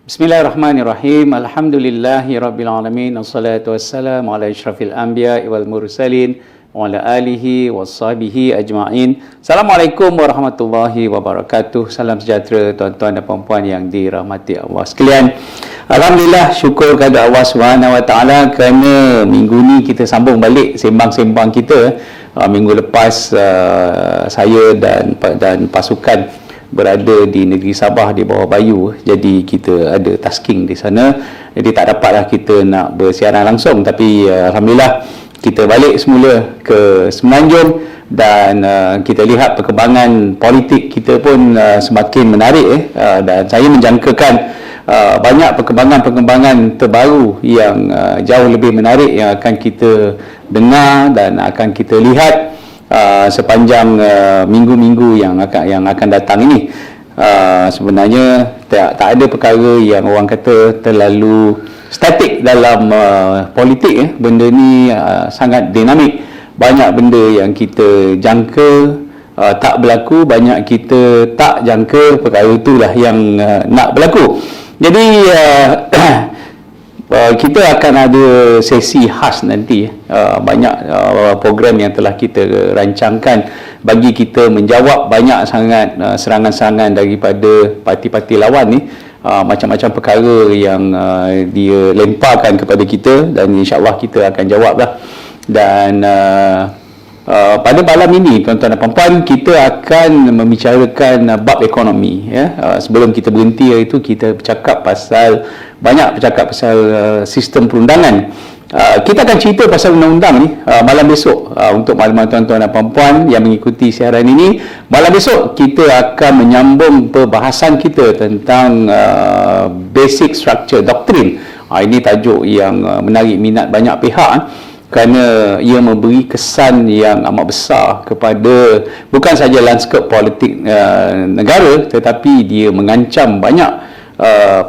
Bismillahirrahmanirrahim. Alhamdulillahirabbil alamin. Wassalatu wassalamu ala asyrafil anbiya'i wal mursalin wa ala alihi washabihi ajma'in. Assalamualaikum warahmatullahi wabarakatuh. Salam sejahtera tuan-tuan dan puan-puan yang dirahmati Allah sekalian. Alhamdulillah, syukur kepada Allah Subhanahu wa taala kerana minggu ni kita sambung balik sembang-sembang kita. Minggu lepas saya dan pasukan berada di negeri Sabah di bawah Bayu, jadi kita ada tasking di sana, jadi tak dapatlah kita nak bersiaran langsung, tapi Alhamdulillah kita balik semula ke Semenanjung dan kita lihat perkembangan politik kita pun semakin menarik dan saya menjangkakan banyak perkembangan-perkembangan terbaru yang jauh lebih menarik yang akan kita dengar dan akan kita lihat sepanjang minggu-minggu yang akan datang ini. Sebenarnya tak ada perkara yang orang kata terlalu statik dalam politik. Benda ni sangat dinamik. Banyak benda yang kita jangka tak berlaku, banyak kita tak jangka perkara itulah yang nak berlaku. Jadi kita akan ada sesi khas nanti, banyak program yang telah kita rancangkan bagi kita menjawab banyak sangat serangan-serangan daripada parti-parti lawan ni, macam-macam perkara yang dia lemparkan kepada kita dan insya-Allah kita akan jawablah. Dan pada malam ini tuan-tuan dan puan-puan, kita akan membicarakan bab ekonomi sebelum kita berhenti, iaitu kita bercakap pasal sistem perundangan. Kita akan cerita pasal undang-undang ni malam besok. Untuk maklumat tuan-tuan dan puan-puan yang mengikuti siaran ini, malam besok kita akan menyambung perbahasan kita tentang basic structure doctrine. Ini tajuk yang menarik minat banyak pihak, kerana ia memberi kesan yang amat besar kepada bukan saja lanskap politik negara, tetapi dia mengancam banyak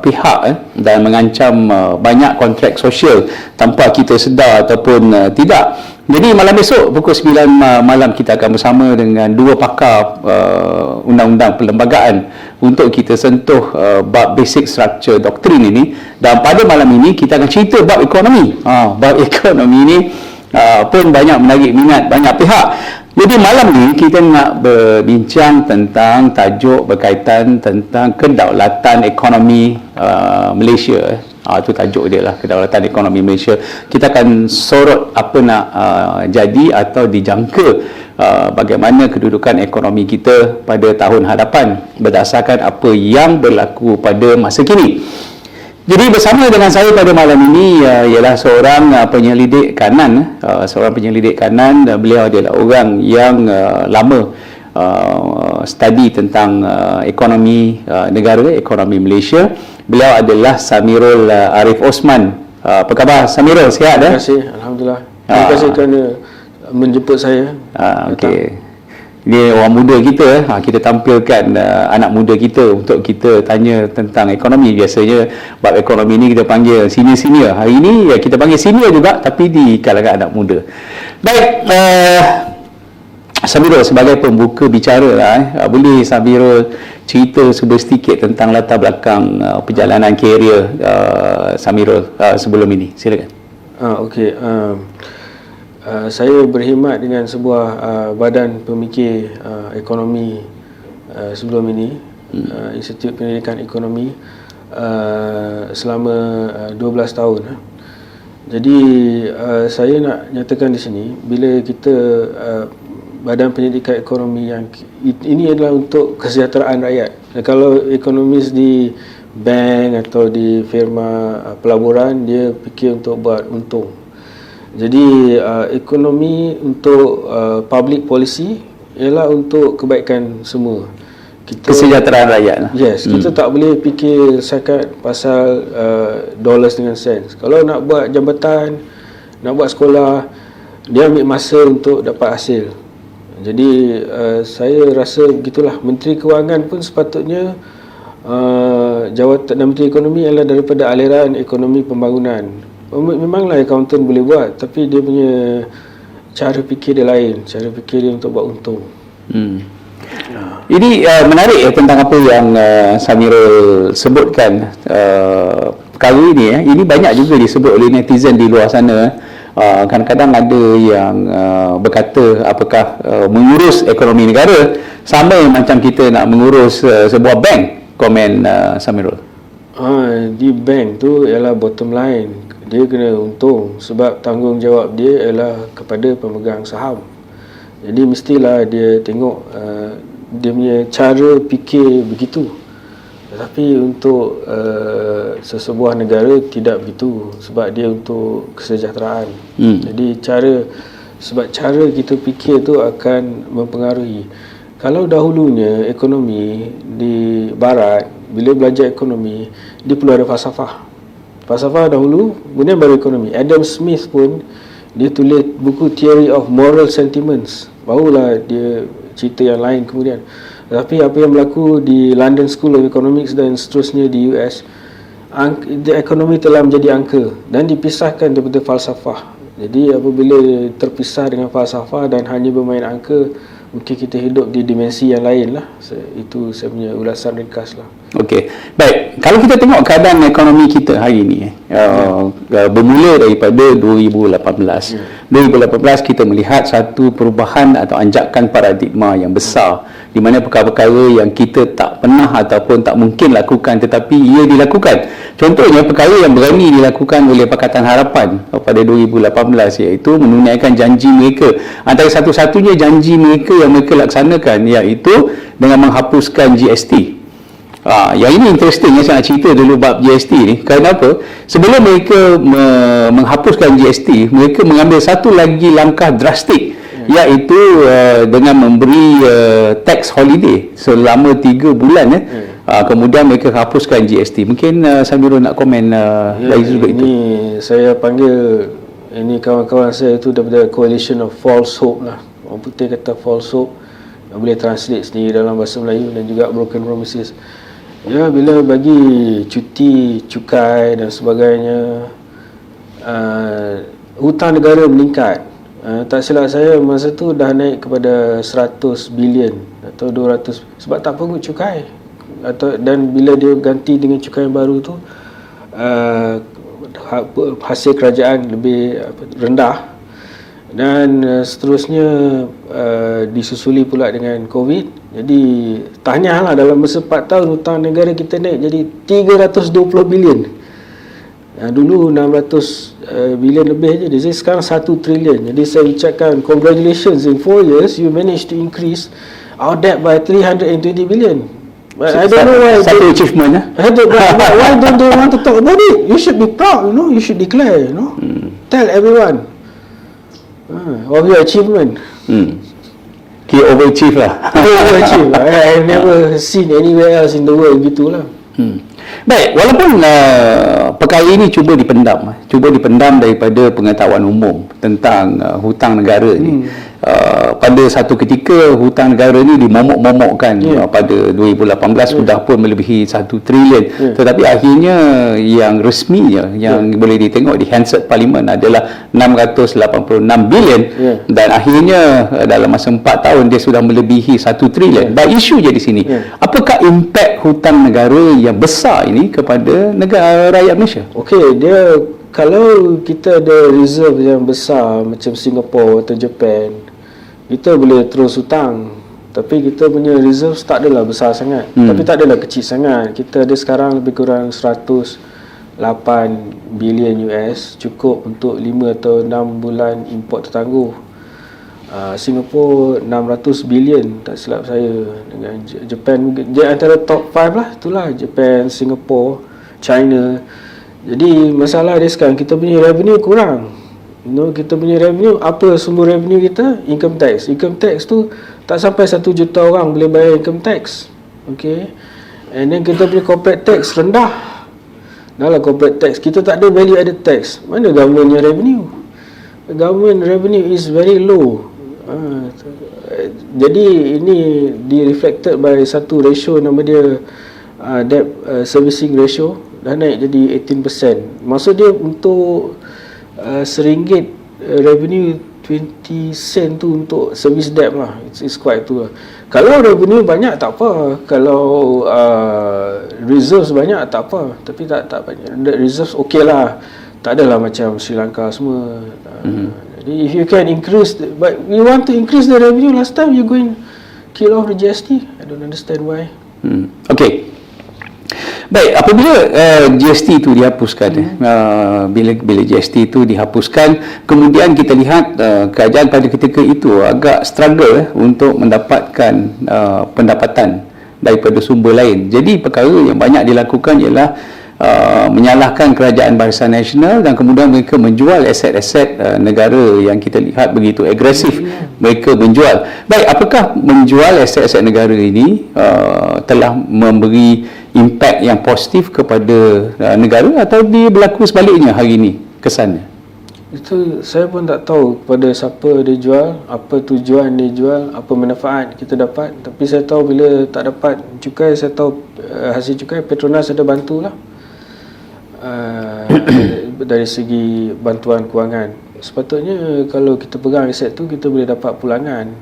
pihak dan mengancam banyak kontrak sosial tanpa kita sedar ataupun tidak. Jadi malam besok pukul 9 malam kita akan bersama dengan dua pakar undang-undang perlembagaan untuk kita sentuh bab basic structure doktrin ini. Dan pada malam ini kita akan cerita bab ekonomi. Bab ekonomi ini pun banyak menarik minat banyak pihak. Jadi malam ni kita nak berbincang tentang tajuk berkaitan tentang kedaulatan ekonomi Malaysia. Itu tajuk dia lah, kedaulatan ekonomi Malaysia. Kita akan sorot apa nak jadi atau dijangka bagaimana kedudukan ekonomi kita pada tahun hadapan berdasarkan apa yang berlaku pada masa kini. Jadi bersama dengan saya pada malam ini ialah seorang penyelidik kanan, beliau adalah orang yang lama study tentang ekonomi negara, ekonomi Malaysia. Beliau adalah Samirul Arif Osman. Apa khabar Samirul? Sihat? Terima kasih, alhamdulillah. Terima kasih kerana menjemput saya. Okey. Dia orang muda kita, kita tampilkan anak muda kita untuk kita tanya tentang ekonomi. Biasanya bab ekonomi ni kita panggil senior-senior. Hari ini kita panggil senior juga, tapi di kalangan anak muda. Baik, Samirul sebagai pembuka bicara boleh Samirul cerita sedikit tentang latar belakang perjalanan karier Samirul sebelum ini. Silakan. Okey. Saya berkhidmat dengan sebuah badan pemikir ekonomi sebelum ini, Institut Pendidikan Ekonomi, selama 12 tahun. Jadi saya nak nyatakan di sini, bila kita badan pendidikan ekonomi yang ini adalah untuk kesejahteraan rakyat. Kalau ekonomis di bank atau di firma pelaburan, dia fikir untuk buat untung. Jadi ekonomi untuk public policy ialah untuk kebaikan semua. Kesejahteraan rakyat. Yes, kita tak boleh fikir sekat pasal dollars dengan cents. Kalau nak buat jambatan, nak buat sekolah, dia ambil masa untuk dapat hasil. Jadi saya rasa begitulah. Menteri Kewangan pun sepatutnya jawatan Menteri Ekonomi adalah daripada aliran ekonomi pembangunan. Memanglah akauntan boleh buat, tapi dia punya cara fikir dia lain. Cara fikir dia untuk buat untung. Ini menarik tentang apa yang Samirul sebutkan. Perkara ini ini banyak juga disebut oleh netizen di luar sana. Kadang-kadang ada yang berkata apakah mengurus ekonomi negara sama macam kita nak mengurus sebuah bank. Komen Samirul. Di bank tu ialah bottom line, dia kena untung sebab tanggungjawab dia ialah kepada pemegang saham. Jadi mestilah dia tengok dia punya cara fikir begitu. Tetapi untuk sesebuah negara tidak begitu, sebab dia untuk kesejahteraan. Jadi sebab cara kita fikir tu akan mempengaruhi. Kalau dahulunya ekonomi di barat, bila belajar ekonomi, dia perlu ada falsafah. Falsafah dahulu, kemudian baru ekonomi. Adam Smith pun dia tulis buku Theory of Moral Sentiments, barulah dia cerita yang lain kemudian. Tapi apa yang berlaku di London School of Economics dan seterusnya di US, ekonomi telah menjadi angka dan dipisahkan daripada falsafah. Jadi apabila terpisah dengan falsafah dan hanya bermain angka, mungkin kita hidup di dimensi yang lain lah. Itu saya punya ulasan ringkas lah. Okey, baik. Kalau kita tengok keadaan ekonomi kita hari ini, bermula daripada 2018. 2018 kita melihat satu perubahan atau anjakan paradigma yang besar, di mana perkara-perkara yang kita tak pernah ataupun tak mungkin lakukan tetapi ia dilakukan. Contohnya perkara yang berani dilakukan oleh Pakatan Harapan pada 2018, iaitu menunaikan janji mereka. Antara satu-satunya janji mereka yang mereka laksanakan iaitu dengan menghapuskan GST. Yang ini interesting, saya nak cerita dulu bab GST ni. Kenapa? Sebelum mereka menghapuskan GST, mereka mengambil satu lagi langkah drastik, iaitu dengan memberi tax holiday selama 3 bulan. Kemudian mereka hapuskan GST. Mungkin Samirul nak komen dari sudut itu. Ini saya panggil, ini kawan-kawan saya itu daripada Coalition of False Hope lah. Orang putih kata false hope, yang boleh translate sendiri dalam bahasa Melayu, dan juga broken promises. Ya, bila bagi cuti, cukai dan sebagainya, hutang negara meningkat. Tak silap saya masa tu dah naik kepada 100 bilion atau 200, sebab tak pungut cukai. Dan bila dia ganti dengan cukai yang baru tu, hasil kerajaan lebih rendah. Dan seterusnya disusuli pula dengan COVID. Jadi tanyalah, dalam masa 4 tahun hutang negara kita naik jadi 320 bilion. Dulu 600 bilion lebih je. Jadi sekarang 1 trilion. Jadi saya ucapkan congratulations, in 4 years you managed to increase our debt by 320 billion. But I don't know why satu achievement. why don't they want to talk about it? You should be proud, you should declare, Tell everyone of your achievement. He overachieve lah. Overachieve. I have never seen anywhere else in the world gitulah. Baik, walaupun perkara ini cuba dipendam daripada pengetahuan umum tentang hutang negara ni. Pada satu ketika hutang negara ni dimomok-momokkan pada 2018 sudah pun melebihi 1 trilion. Tetapi akhirnya yang resminya yang boleh ditengok di Hansard Parlimen adalah 686 bilion dan akhirnya dalam masa 4 tahun dia sudah melebihi 1 trilion. Baik, isu je di sini. Apakah impak hutang negara yang besar ini kepada negara rakyat Malaysia? Okey, dia kalau kita ada reserve yang besar macam Singapura atau Japan, kita boleh terus hutang. Tapi kita punya reserve tak adalah besar sangat, tapi tak adalah kecil sangat. Kita ada sekarang lebih kurang 108 bilion US, cukup untuk 5 atau 6 bulan import tertangguh. Singapura 600 bilion tak silap saya, dengan Japan dia antara top 5 lah. Itulah Japan, Singapura, China. Jadi masalah dia sekarang kita punya revenue kurang. Kita punya revenue, apa sumber revenue kita? Income tax. Income tax tu tak sampai 1 juta orang boleh bayar income tax. Okay. And then kita punya corporate tax rendah. Dalam corporate tax kita tak ada value added tax. Mana government punya revenue? Government revenue is very low. Jadi ini reflected by satu ratio, nama dia debt servicing ratio, dah naik jadi 18%. Maksud dia untuk RM1 revenue 20 sen tu untuk service debt lah. It's quite tu lah. Kalau revenue banyak tak apa, kalau reserves banyak tak apa, tapi tak banyak reserves okey lah, tak adalah macam Sri Lanka semua. Jadi if you can increase but you want to increase the revenue, last time you going kill off the GST. I don't understand why. Okey. Baik, apabila GST itu dihapuskan, bila GST itu dihapuskan, kemudian kita lihat kerajaan pada ketika itu agak struggle untuk mendapatkan pendapatan daripada sumber lain. Jadi perkara yang banyak dilakukan ialah menyalahkan Kerajaan Barisan Nasional dan kemudian mereka menjual aset-aset negara yang kita lihat begitu agresif mereka menjual. Baik, apakah menjual aset-aset negara ini telah memberi impak yang positif kepada negara atau dia berlaku sebaliknya hari ini kesannya? Itu saya pun tak tahu kepada siapa dia jual, apa tujuan dia jual, apa manfaat kita dapat. Tapi saya tahu bila tak dapat cukai, saya tahu hasil cukai Petronas ada bantulah dari segi bantuan kewangan. Sepatutnya kalau kita pegang aset tu kita boleh dapat pulangan.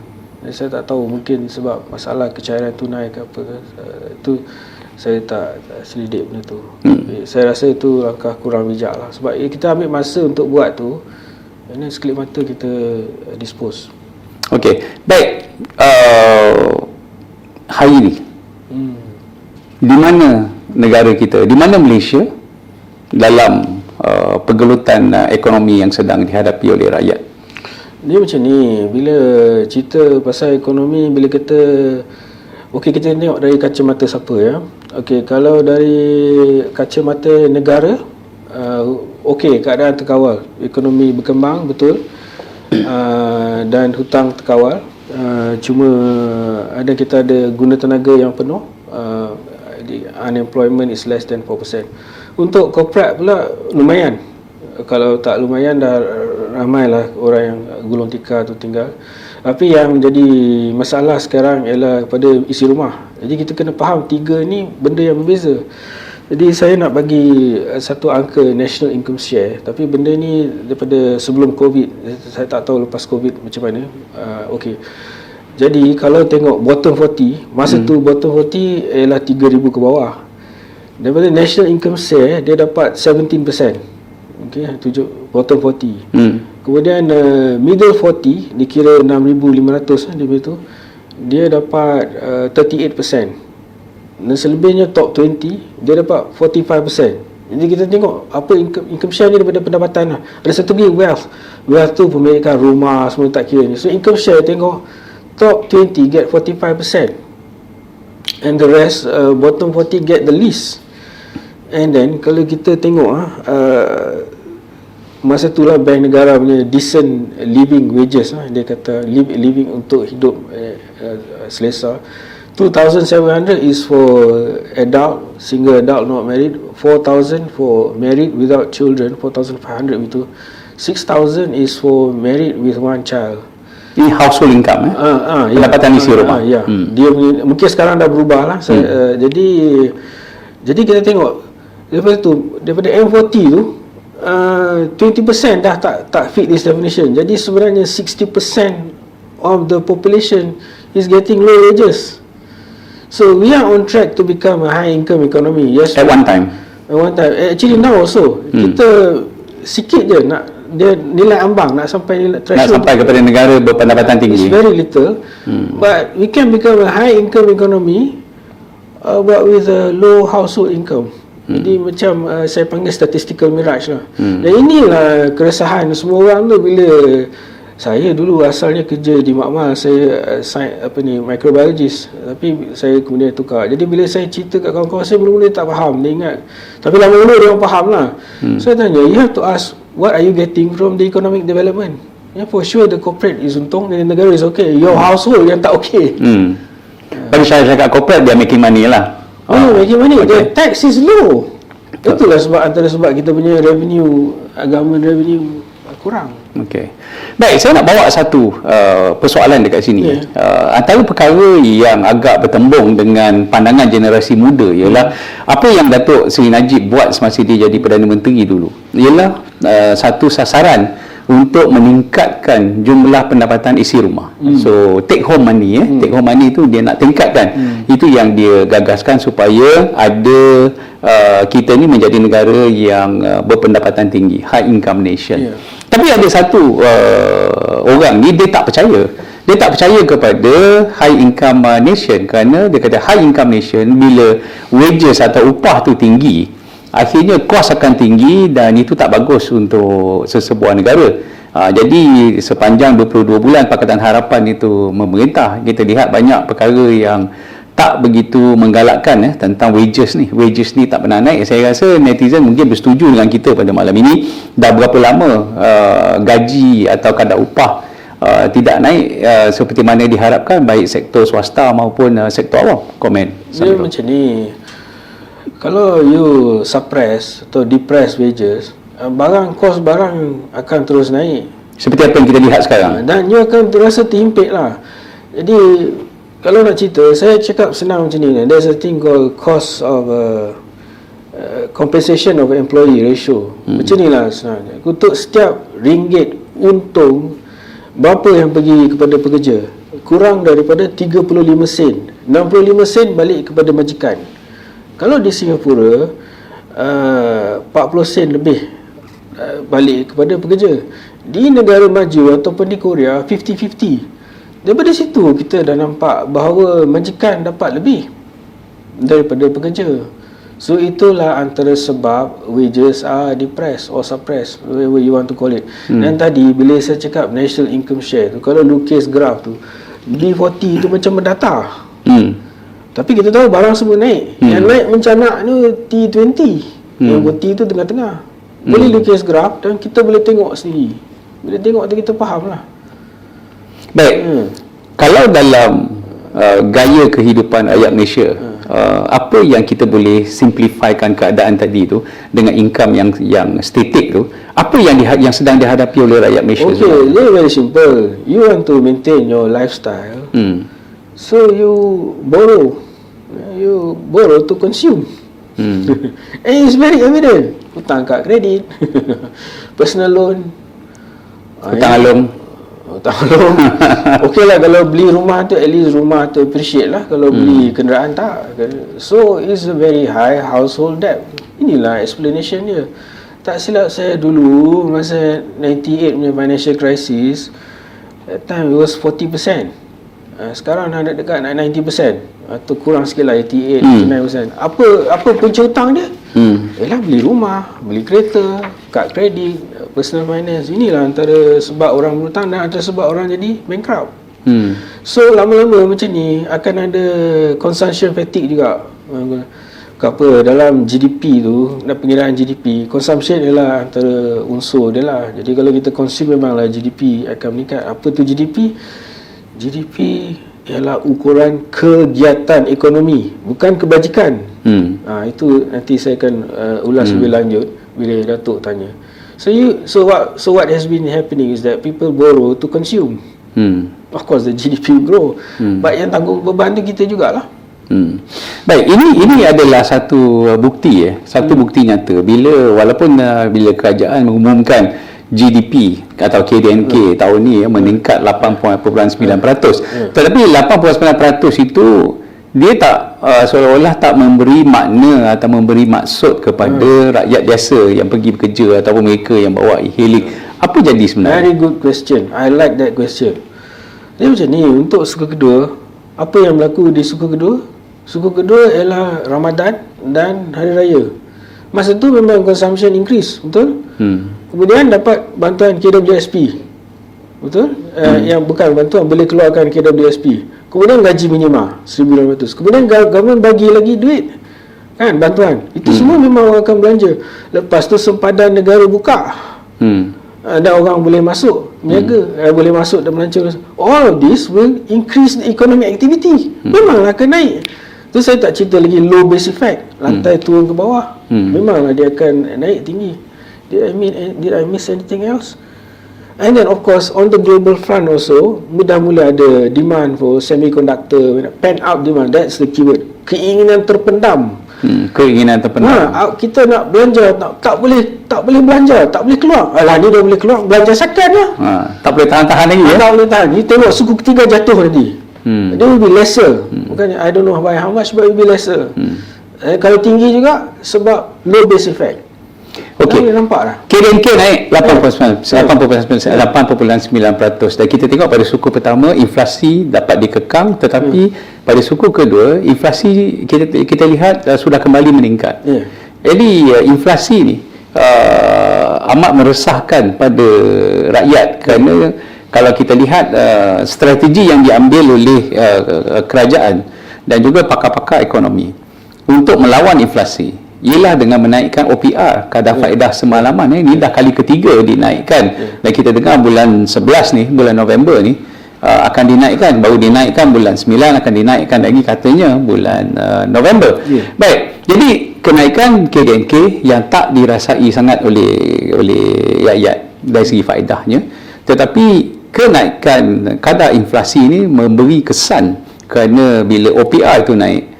Saya tak tahu, mungkin sebab masalah kecairan tunai ke apa, itu saya tak selidik benda tu. Saya rasa itu langkah kurang bijak lah. Sebab kita ambil masa untuk buat tu, ini sekelip mata kita dispose. Okey, baik. Hari ini di mana negara kita, di mana Malaysia dalam pergelutan ekonomi yang sedang dihadapi oleh rakyat? Dia macam ni, bila cerita pasal ekonomi, bila kita kita tengok dari kacamata siapa ya. Kalau dari kacamata negara, keadaan terkawal, ekonomi berkembang betul, dan hutang terkawal, cuma kita ada guna tenaga yang penuh, unemployment is less than 4%. Untuk corporate pula lumayan. Kalau tak lumayan, dah ramailah orang yang gulung tikar tu tinggal. Tapi yang menjadi masalah sekarang ialah pada isi rumah. Jadi kita kena faham tiga ni benda yang berbeza. Jadi saya nak bagi satu angka National Income Share, tapi benda ni daripada sebelum COVID. Saya tak tahu lepas COVID macam mana. Jadi kalau tengok bottom 40, masa tu bottom 40 ialah 3,000 ke bawah. Daripada National Income Share dia dapat 17%. Bottom 40. Kemudian middle 40 dikira 6,500 dia begitu. Dia dapat 38%. Dan selebihnya top 20 dia dapat 45%. Jadi kita tengok apa income share ni daripada pendapatan lah. Ada satu lagi wealth tu pemilikan rumah semua tak kira ni. So income share tengok top 20 get 45% and the rest bottom 40 get the least. And then kalau kita tengok masa itulah Bank Negara punya decent living wages, dia kata living untuk hidup selesa, 2,700 is for adult, single adult not married, 4,000 for married without children, 4,500 itu, 6,000 is for married with one child. Ini household income pendapatan isi rumah. Dia mungkin sekarang dah berubah lah. Jadi kita tengok daripada M40 tu 20% dah tak fit this definition. Jadi sebenarnya 60% of the population is getting low wages. So we are on track to become a high income economy. Yes, at one time. Actually now also kita sikit je nak dia nilai ambang nak sampai nilai threshold, nak sampai kepada negara berpendapatan tinggi. It's very little, but we can become a high income economy but with a low household income. Jadi macam saya panggil statistical mirage lah. Dan inilah keresahan semua orang tu. Bila saya dulu asalnya kerja di Makmal, saya microbiologist, tapi saya kemudian tukar. Jadi bila saya cerita kat kawan-kawan saya, mula-mula tak faham, dia ingat, tapi lama-lama dia orang faham lah. Saya tanya, you have to ask, what are you getting from the economic development? For sure the corporate is untung, the negara is okay, your household yang tak okay. Bagi saya cakap corporate, dia making money lah. Making money, the tax is low. Itulah antara sebab kita punya revenue, government revenue kurang. Okey. Baik, saya nak bawa satu persoalan dekat sini. Antara perkara yang agak bertembung dengan pandangan generasi muda ialah apa yang Datuk Seri Najib buat semasa dia jadi Perdana Menteri dulu. Ialah satu sasaran untuk meningkatkan jumlah pendapatan isi rumah. So take home money take home money tu dia nak tingkatkan. Itu yang dia gagaskan supaya ada kita ni menjadi negara yang berpendapatan tinggi, high income nation. Tapi ada satu orang ni dia tak percaya. Dia tak percaya kepada high income nation, kerana dia kata high income nation bila wages atau upah tu tinggi, akhirnya kos akan tinggi dan itu tak bagus untuk sesebuah negara. Jadi sepanjang 22 bulan Pakatan Harapan itu memerintah, kita lihat banyak perkara yang tak begitu menggalakkan tentang wages ni. Wages ni tak pernah naik. Saya rasa netizen mungkin bersetuju dengan kita pada malam ini. Dah berapa lama gaji atau kadar upah tidak naik seperti mana diharapkan, baik sektor swasta maupun sektor awam. Komen dia macam ni, kalau you suppress atau depress wages, kos barang akan terus naik seperti apa yang kita lihat sekarang, dan you akan terasa terimpit lah. Jadi kalau nak cerita, saya cakap senang macam ni, there's a thing called cost of compensation of employee ratio. Macam ni lah sebenarnya. Untuk setiap ringgit untung, berapa yang pergi kepada pekerja? Kurang daripada 35 sen. 65 sen balik kepada majikan. Kalau di Singapura 40 sen lebih balik kepada pekerja. Di negara maju ataupun di Korea 50-50. Daripada situ kita dah nampak bahawa majikan dapat lebih daripada pekerja. So itulah antara sebab wages are depressed or suppressed, whatever you want to call it. Dan tadi bila saya cakap national income share tu, kalau lukis graf tu, B40 tu macam mendata. Tapi kita tahu barang semua naik. Yang naik mencanak ni T20. Yang T tu tengah-tengah. Boleh lukis graf dan kita boleh tengok sendiri. Bila tengok tu kita faham lah. Baik. Kalau dalam gaya kehidupan rakyat Malaysia, apa yang kita boleh simplifykan keadaan tadi tu dengan income yang statik tu, apa yang sedang dihadapi oleh rakyat Malaysia? Okay, dia very simple. You want to maintain your lifestyle, so you borrow to consume. And it's very evident. Hutang kad kredit, personal loan, hutang alung. Okey lah, kalau beli rumah tu at least rumah tu appreciate lah. Kalau beli kenderaan tak. So it's a very high household debt. Inilah explanation dia. Tak silap saya dulu masa 98 punya financial crisis, that time it was 40%. Sekarang dah dekat 90%. Atau kurang sikit lah, 88, 89%. Apa punca hutang dia? Ialah beli rumah, beli kereta, kad kredit, personal finance. Inilah antara sebab orang berhutang dan antara sebab orang jadi bankrupt. So lama-lama macam ni akan ada consumption fatigue juga. Apa dalam GDP tu, dalam pengiraan GDP, consumption ialah antara unsur dia lah. Jadi kalau kita consume, memanglah GDP akan meningkat. Apa tu GDP? GDP ialah ukuran kegiatan ekonomi, bukan kebajikan. Itu nanti saya akan ulas lebih lanjut bila Datuk tanya. So what has been happening is that people borrow to consume. Of course the GDP grow, but yang tanggung beban tu kita jugalah. Baik, ini adalah satu bukti bukti nyata walaupun bila kerajaan mengumumkan GDP atau KDNK tahun ni meningkat 8.9%. Tetapi 8.9% itu dia tak seolah-olah tak memberi makna atau memberi maksud kepada rakyat biasa yang pergi bekerja ataupun mereka yang bawa e-hailing. Apa jadi sebenarnya? Very good question. I like that question. Dia macam ni, untuk suku kedua, apa yang berlaku di suku kedua? Suku kedua ialah Ramadan dan Hari Raya. Masa tu memang consumption increase, betul? Kemudian dapat bantuan KWSP, betul? Yang bukan bantuan, boleh keluarkan KWSP. Kemudian gaji minima 1,800. Kemudian government bagi lagi duit, kan, bantuan. Itu semua memang orang akan belanja. Lepas tu sempadan negara buka, dan orang boleh masuk berniaga, boleh masuk dan melancong. All of this will increase the economic activity. Memanglah akan naik. Tu saya tak cerita lagi low base effect, lantai turun ke bawah. Memanglah dia akan naik tinggi. Did I miss anything else? And then of course on the global front also, mula ada demand for semiconductor, pent up demand. That's the keyword. Keinginan terpendam Keinginan terpendam. Kita nak belanja tak boleh belanja, tak boleh keluar. Alah, ni dah boleh keluar, belanja sakan lah. Tak boleh tahan-tahan lagi ya. Tak boleh tahan. Ni tengok suku ketiga jatuh nanti. Dia will be lesser. Bukannya I don't know by how much, but it will be lesser. Kalau tinggi juga sebab low base effect. Okey. Nampak dah. KDNK naik 8.9% dan kita tengok pada suku pertama inflasi dapat dikekang, tetapi pada suku kedua inflasi kita lihat sudah kembali meningkat. Jadi inflasi ni amat meresahkan pada rakyat kerana kalau kita lihat strategi yang diambil oleh kerajaan dan juga pakar-pakar ekonomi untuk melawan inflasi ialah dengan menaikkan OPR, kadar faedah semalaman. Ini dah kali ketiga dinaikkan dan kita dengar bulan 11 ni, bulan November ni akan dinaikkan, baru dinaikkan bulan 9, akan dinaikkan lagi katanya bulan November. Baik, jadi kenaikan KDNK yang tak dirasai sangat oleh rakyat dari segi faedahnya, tetapi kenaikan kadar inflasi ini memberi kesan kerana bila OPR itu naik,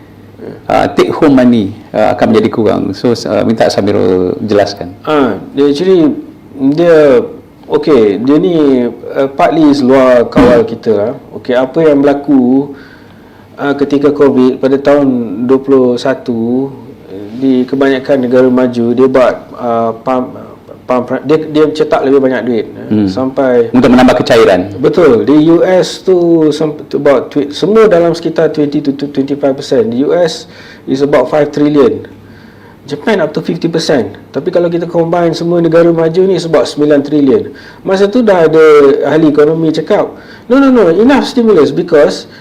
take home money akan menjadi kurang. So minta Samirul jelaskan. Dia ni partly is luar kawal kita. Apa yang berlaku ketika COVID pada tahun 21 di kebanyakan negara maju, dia buat dia cetak lebih banyak duit sampai untuk menambah kecairan. Betul. Di US tu about semua dalam sekitar 20 to 25%. Di US is about 5 trillion. Japan up to 50%. Tapi kalau kita combine semua negara maju ni is about 9 trillion. Masa tu dah ada ahli ekonomi cakap, no, enough stimulus because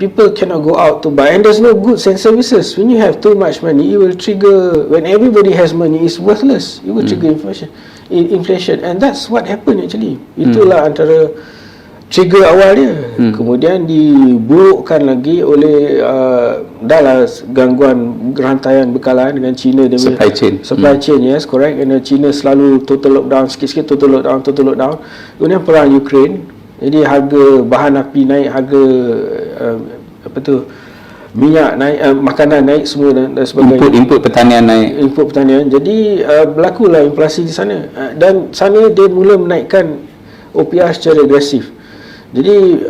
people cannot go out to buy and there's no goods and services. When you have too much money, it will trigger, when everybody has money, it's worthless. It will trigger inflation, and that's what happened actually. Itulah antara trigger awal dia. Kemudian diburukkan lagi oleh dah gangguan rantaian bekalan dengan China, dia supply chain, yes, correct. And China selalu total lockdown, sikit-sikit total lockdown. Kemudian perang Ukraine. Jadi harga bahan api naik, harga minyak naik, makanan naik semua dan sebagainya. Input pertanian naik. Jadi berlakulah inflasi di sana. Dan sana dia mula menaikkan OPR secara agresif. Jadi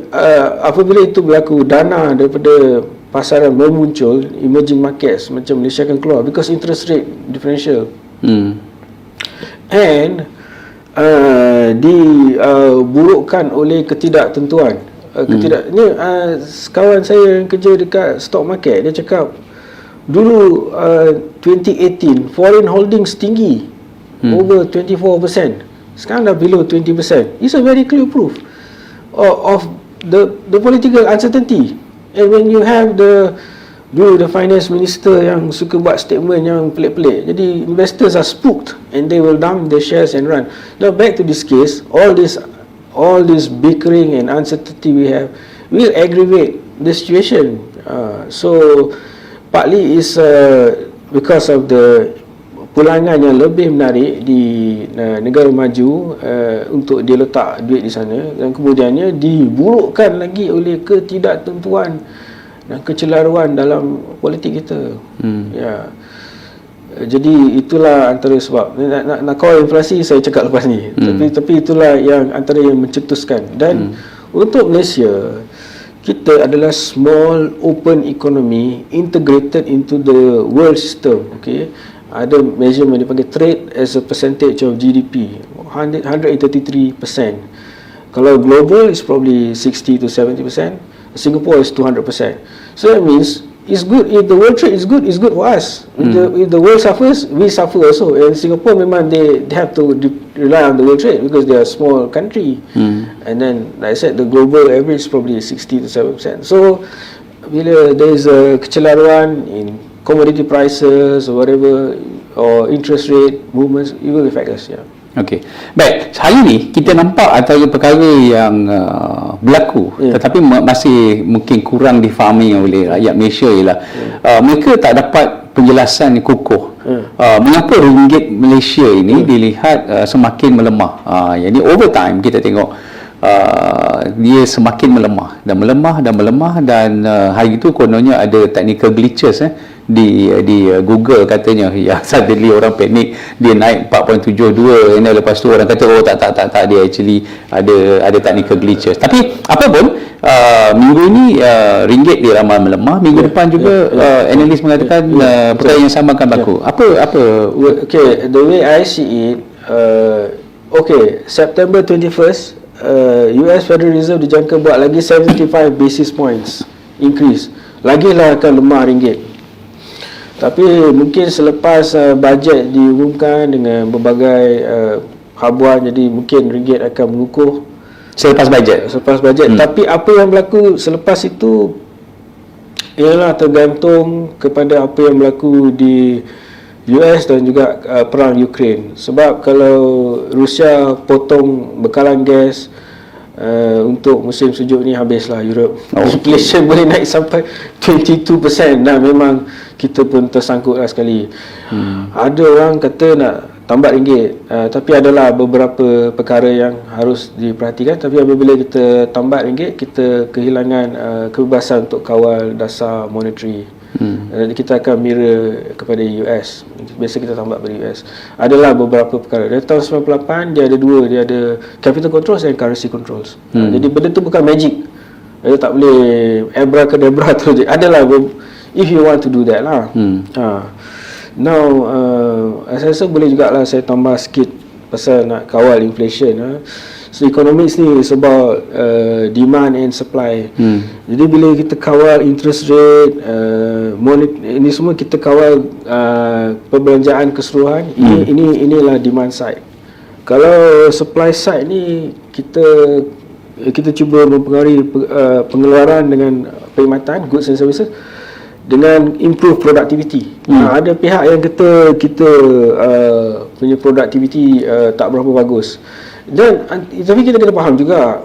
apabila itu berlaku, dana daripada pasaran memuncul, emerging markets macam Malaysia akan keluar because interest rate differential. And diburukkan oleh ketidaktentuan. Kawan saya yang kerja dekat stock market, dia cakap dulu 2018 foreign holdings tinggi, over 24%. Sekarang dah below 20%. It's a very clear proof of the political uncertainty. And when you have the finance minister yang suka buat statement yang pelik-pelik, jadi investors are spooked and they will dump their shares and run. Now back to this case, all this bickering and uncertainty we have will aggravate the situation. So partly is because of the pulangan yang lebih menarik di negara maju untuk dia letak duit di sana, dan kemudiannya diburukkan lagi oleh ketidaktentuan dan kecelaruan dalam politik kita. Jadi itulah antara sebab nak kawal inflasi saya cakap lepas ni. Tapi itulah yang antara yang mencetuskan. Dan untuk Malaysia, kita adalah small open economy integrated into the world system. Ada measurement dipanggil trade as a percentage of GDP, 133%. Kalau global is probably 60 to 70%. Singapore is 200%. So that means it's good. If the world trade is good, it's good for us. If the world suffers, we suffer also. And Singapore memang they have to rely on the world trade because they are a small country. And then, like I said, the global average is probably 60 to 7%. So bila there is a kecelaruan in commodity prices or whatever, or interest rate movements, it will affect us. Okey. Baik, hari ni kita nampak antara perkara yang berlaku tetapi masih mungkin kurang difahami oleh rakyat Malaysia ialah mereka tak dapat penjelasan yang kukuh. Mengapa ringgit Malaysia ini dilihat semakin melemah. Jadi over time kita tengok dia semakin melemah dan hari itu kononnya ada technical glitches di Google katanya, ya suddenly orang panik, dia naik 4.72, and lepas tu orang kata tak dia actually ada technical glitches. Tapi apa pun minggu ini ringgit dia ramai melemah, minggu depan juga analis mengatakan perkara yang sama akan berlaku. Apa okay, the way I see it, okay, September 21st, US Federal Reserve dijangka buat lagi 75 basis points increase, lagilah akan lemah ringgit. Tapi mungkin selepas bajet diumumkan dengan berbagai habuan, jadi mungkin ringgit akan mengukuh selepas bajet. Tapi apa yang berlaku selepas itu ialah tergantung kepada apa yang berlaku di US dan juga perang Ukraine. Sebab kalau Rusia potong bekalan gas untuk musim sejuk ni, habislah Europe. Inflation boleh naik sampai 22%. Nah, memang kita pun tersangkut lah sekali. Ada orang kata nak tambat ringgit, tapi adalah beberapa perkara yang harus diperhatikan. Tapi apabila kita tambat ringgit, kita kehilangan kebebasan untuk kawal dasar monetary. Kita akan mirror kepada US. Biasa kita tambah pada US. Adalah beberapa perkara. Dari tahun 98 dia ada dua, dia ada capital controls dan currency controls. Jadi benda tu bukan magic. Dia tak boleh abracadabra tu je. Adalah if you want to do that lah. Now saya rasa boleh jugalah saya tambah sikit pasal nak kawal inflation. So economics ni is about demand and supply. Jadi bila kita kawal interest rate, ini semua kita kawal perbelanjaan keseluruhan. Inilah demand side. Kalau supply side ni kita cuba mempengaruhi pengeluaran dengan perkhidmatan, goods and services, dengan improve productivity. Ada pihak yang kata kita punya productivity tak berapa bagus. Dan tapi kita kena faham juga,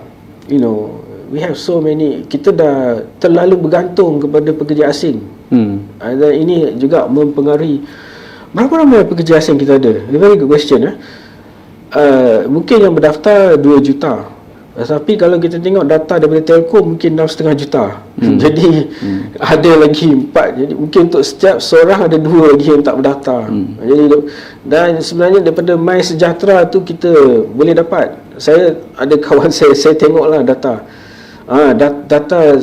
we have so many, kita dah terlalu bergantung kepada pekerja asing. Dan ini juga mempengaruhi berapa ramai pekerja asing kita ada. Very good question. Mungkin yang berdaftar 2 juta, tapi kalau kita tengok data daripada Telkom mungkin 6,5 juta. Jadi ada lagi 4. Jadi mungkin untuk setiap seorang ada 2 lagi yang tak berdaftar. Jadi, dan sebenarnya daripada MySejahtera tu kita boleh dapat. Saya ada kawan saya tengoklah data. Data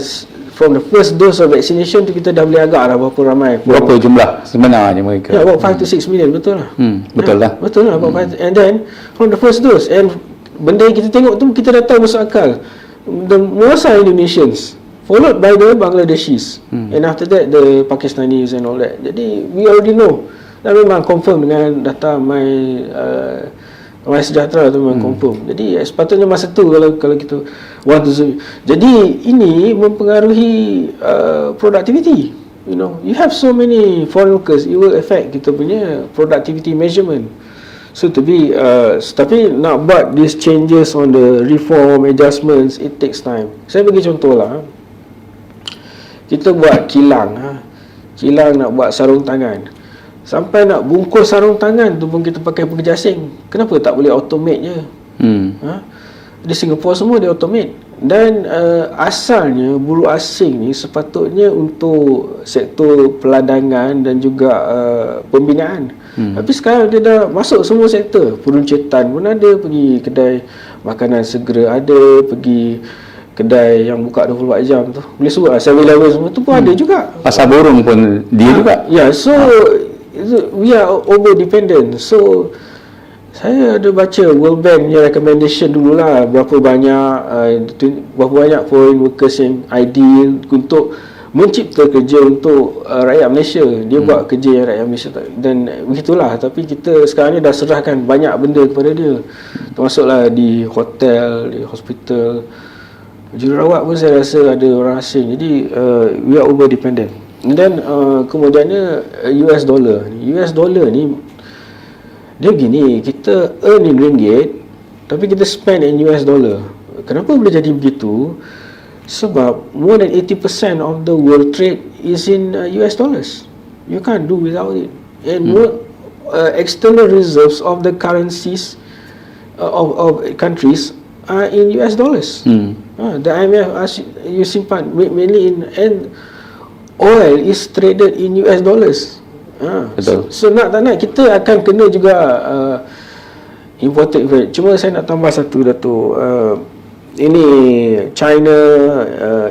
from the first dose of vaccination tu kita dah boleh agak lah berapa ramai. Berapa jumlah sebenarnya mereka? About 5 to 6 million, betul lah. Betul lah. Betul lah. And then from the first dose, and benda yang kita tengok tu kita dah tahu masuk akal. The most are Indonesians, followed by the Bangladeshis, and after that the Pakistanis and all that. Jadi we already know. Dan memang confirm dengan data MySejahtera tu memang confirm. Jadi sepatutnya masa tu kalau kita want to zoom. Jadi ini mempengaruhi productivity. You have so many foreign workers, it will affect kita punya productivity measurement. So tapi nak buat these changes on the reform adjustments, it takes time. Saya bagi contoh lah. Kita buat kilang nak buat sarung tangan. Sampai nak bungkus sarung tangan tu pun kita pakai pekerja asing. Kenapa tak boleh automate je? Di Singapura semua dia automate. Dan asalnya buruh asing ni sepatutnya untuk sektor peladangan dan juga pembinaan. Tapi sekarang dia dah masuk semua sektor. Peruncitan pun ada, pergi kedai makanan segera ada, pergi kedai yang buka 24 jam tu. Boleh sebut lah 7-Eleven semua tu pun ada juga. Pasar burung pun dia juga. So we are over dependent. So saya ada baca World Bank punya recommendation dululah berapa banyak foreign workers yang ideal untuk mencipta kerja untuk rakyat Malaysia. Dia buat kerja yang rakyat Malaysia dan begitulah. Tapi kita sekarang ni dah serahkan banyak benda kepada dia, termasuklah di hotel, di hospital, jururawat pun saya rasa ada orang asing. Jadi we are over dependent. Dan kemudiannya US dollar ni dia begini, kita earn in ringgit tapi kita spend in US dollar. Kenapa boleh jadi begitu? Sebab more than 80% of the world trade is in US dollars. You can't do without it. And external reserves of the currencies of countries are in US dollars. The IMF you simpan mainly in, and oil is traded in US dollars. Betul. So nak tak nak kita akan kena juga imported rate. Cuma saya nak tambah satu, Dato'. Ini China,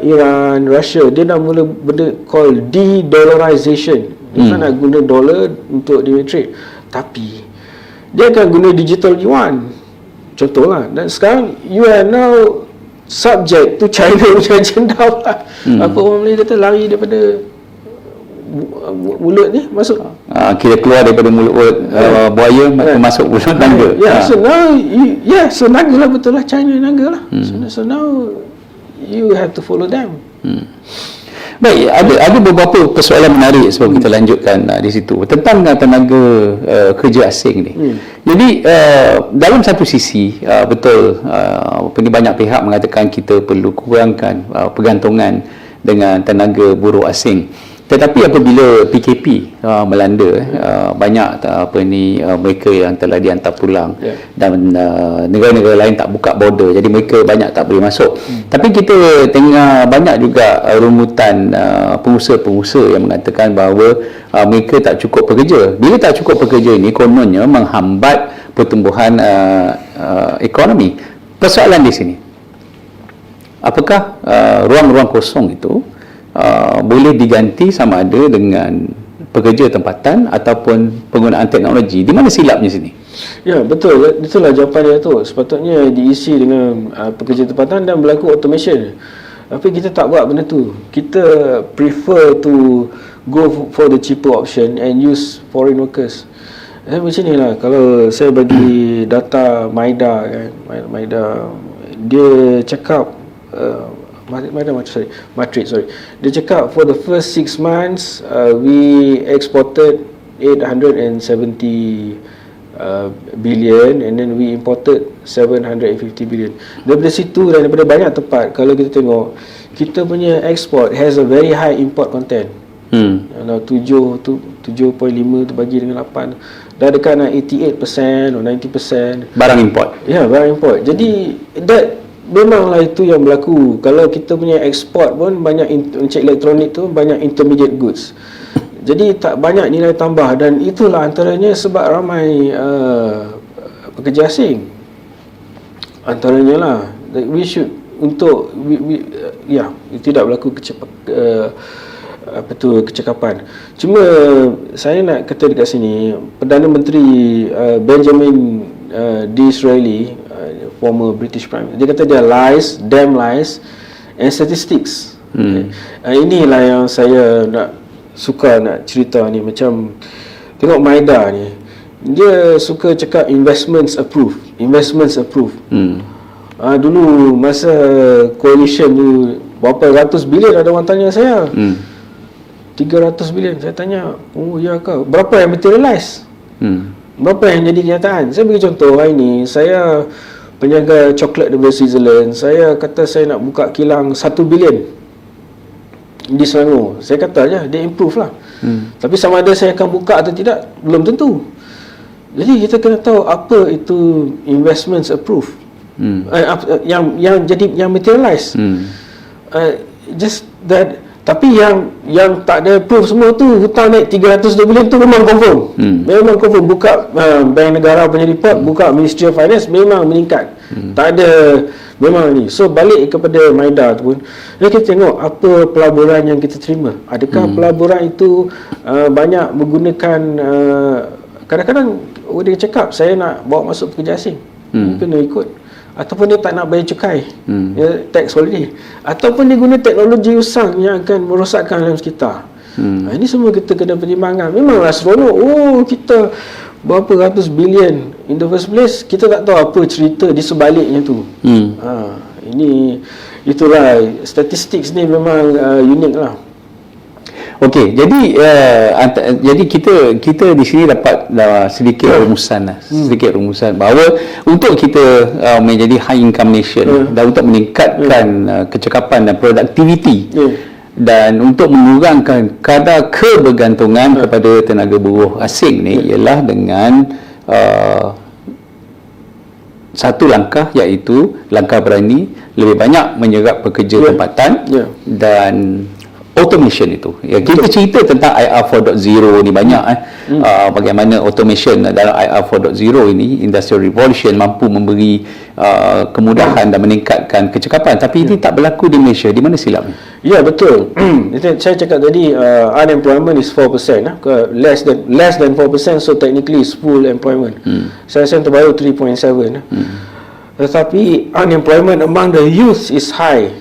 Iran, Russia, dia dah mula benda called de-dollarization. Dia nak guna dolar untuk dia trade, tapi dia akan guna digital yuan, contohlah. Dan sekarang you are now subject to China punya agenda lah. Apa orang Melayu kata, lari daripada mulut ni masuk, Kira keluar daripada mulut buaya masuk mulut naga. So naga lah, betul lah, China naga lah. So now you have to follow them. Baik, ada beberapa persoalan menarik sebelum kita lanjutkan di situ tentang tenaga kerja asing ni. Jadi dalam satu sisi betul banyak pihak mengatakan kita perlu kurangkan pergantungan dengan tenaga buruh asing. Tetapi apabila PKP melanda, banyak mereka yang telah dihantar pulang, dan negara-negara lain tak buka border, jadi mereka banyak tak boleh masuk. Tapi kita tengok banyak juga rungutan pengusaha-pengusaha yang mengatakan bahawa mereka tak cukup pekerja. Bila tak cukup pekerja ini kononnya menghambat pertumbuhan ekonomi. Persoalan di sini, apakah ruang-ruang kosong itu boleh diganti sama ada dengan pekerja tempatan ataupun penggunaan teknologi? Di mana silapnya sini? Ya, betul. Itulah jawapan dia tu. Sepatutnya diisi dengan pekerja tempatan dan berlaku automation. Tapi kita tak buat benda tu. Kita prefer to go for the cheaper option and use foreign workers. Macam ni lah. Kalau saya bagi data MIDA kan, MIDA, dia cakap Matrix, dia cakap for the first 6 months we exported 870 billion and then we imported 750 billion. Daripada situ dan daripada banyak tempat, kalau kita tengok, kita punya export has a very high import content. Kalau 7.5 tu bagi dengan 8, dah dekat nak 88% or 90% barang import. Ya, barang import. Jadi memanglah itu yang berlaku. Kalau kita punya ekspor pun banyak encik elektronik tu banyak intermediate goods. Jadi tak banyak nilai tambah, dan itulah antaranya sebab ramai pekerja asing. Antaranya lah we should tidak berlaku kecekapan. Cuma saya nak kata dekat sini, Perdana Menteri Benjamin Disraeli, former British Prime Minister, dia kata dia damn lies and statistics. Inilah yang saya suka nak cerita ni. Macam tengok MIDA ni, dia suka cakap investments approved. Dulu masa coalition tu berapa ratus bilion, ada orang tanya saya 300 bilion. Saya tanya, oh ya ke? Berapa yang materialize? Berapa yang jadi kenyataan? Saya bagi contoh, hari ni saya peniaga coklat daripada Switzerland, saya kata saya nak buka kilang 1 bilion di Selangor. Saya kata je, dia improve lah. Tapi sama ada saya akan buka atau tidak, belum tentu. Jadi kita kena tahu apa itu investments approved, yang materialize. Just that. Tapi yang tak ada proof semua tu, hutang naik 300 bilion tu memang confirm. Memang confirm. Buka Bank Negara punya report, buka Ministry of Finance, memang meningkat. Tak ada, memang ni. So balik kepada MIDA tu pun, kita tengok apa pelaburan yang kita terima. Adakah pelaburan itu banyak menggunakan kadang-kadang dia cakap saya nak bawa masuk pekerja asing, kena ikut. Ataupun dia tak nak bayar cukai, tax holiday, ataupun dia guna teknologi usang yang akan merosakkan alam sekitar. Ini semua kita kena pertimbangkan. Memanglah seronok, kita berapa ratus bilion in the first place, kita tak tahu apa cerita di sebaliknya tu. Itulah statistik ni memang unik lah. Okey, jadi kita di sini dapat sedikit rumusan bahawa untuk kita menjadi high income nation dan untuk meningkatkan kecekapan dan produktiviti dan untuk mengurangkan kadar kebergantungan kepada tenaga buruh asing ni ialah dengan satu langkah, iaitu langkah berani lebih banyak menyerap pekerja tempatan dan automation itu. Kita cerita tentang IR 4.0 ni banyak bagaimana automation dalam IR 4.0 ini, Industrial Revolution, mampu memberi kemudahan dan meningkatkan kecekapan, tapi ini tak berlaku di Malaysia. Di mana silapnya? Ya, betul. Saya cakap tadi unemployment is 4%, less than 4%, so technically is full employment. Saya rasa yang terbaru 3.7. Tetapi unemployment among the youth is high,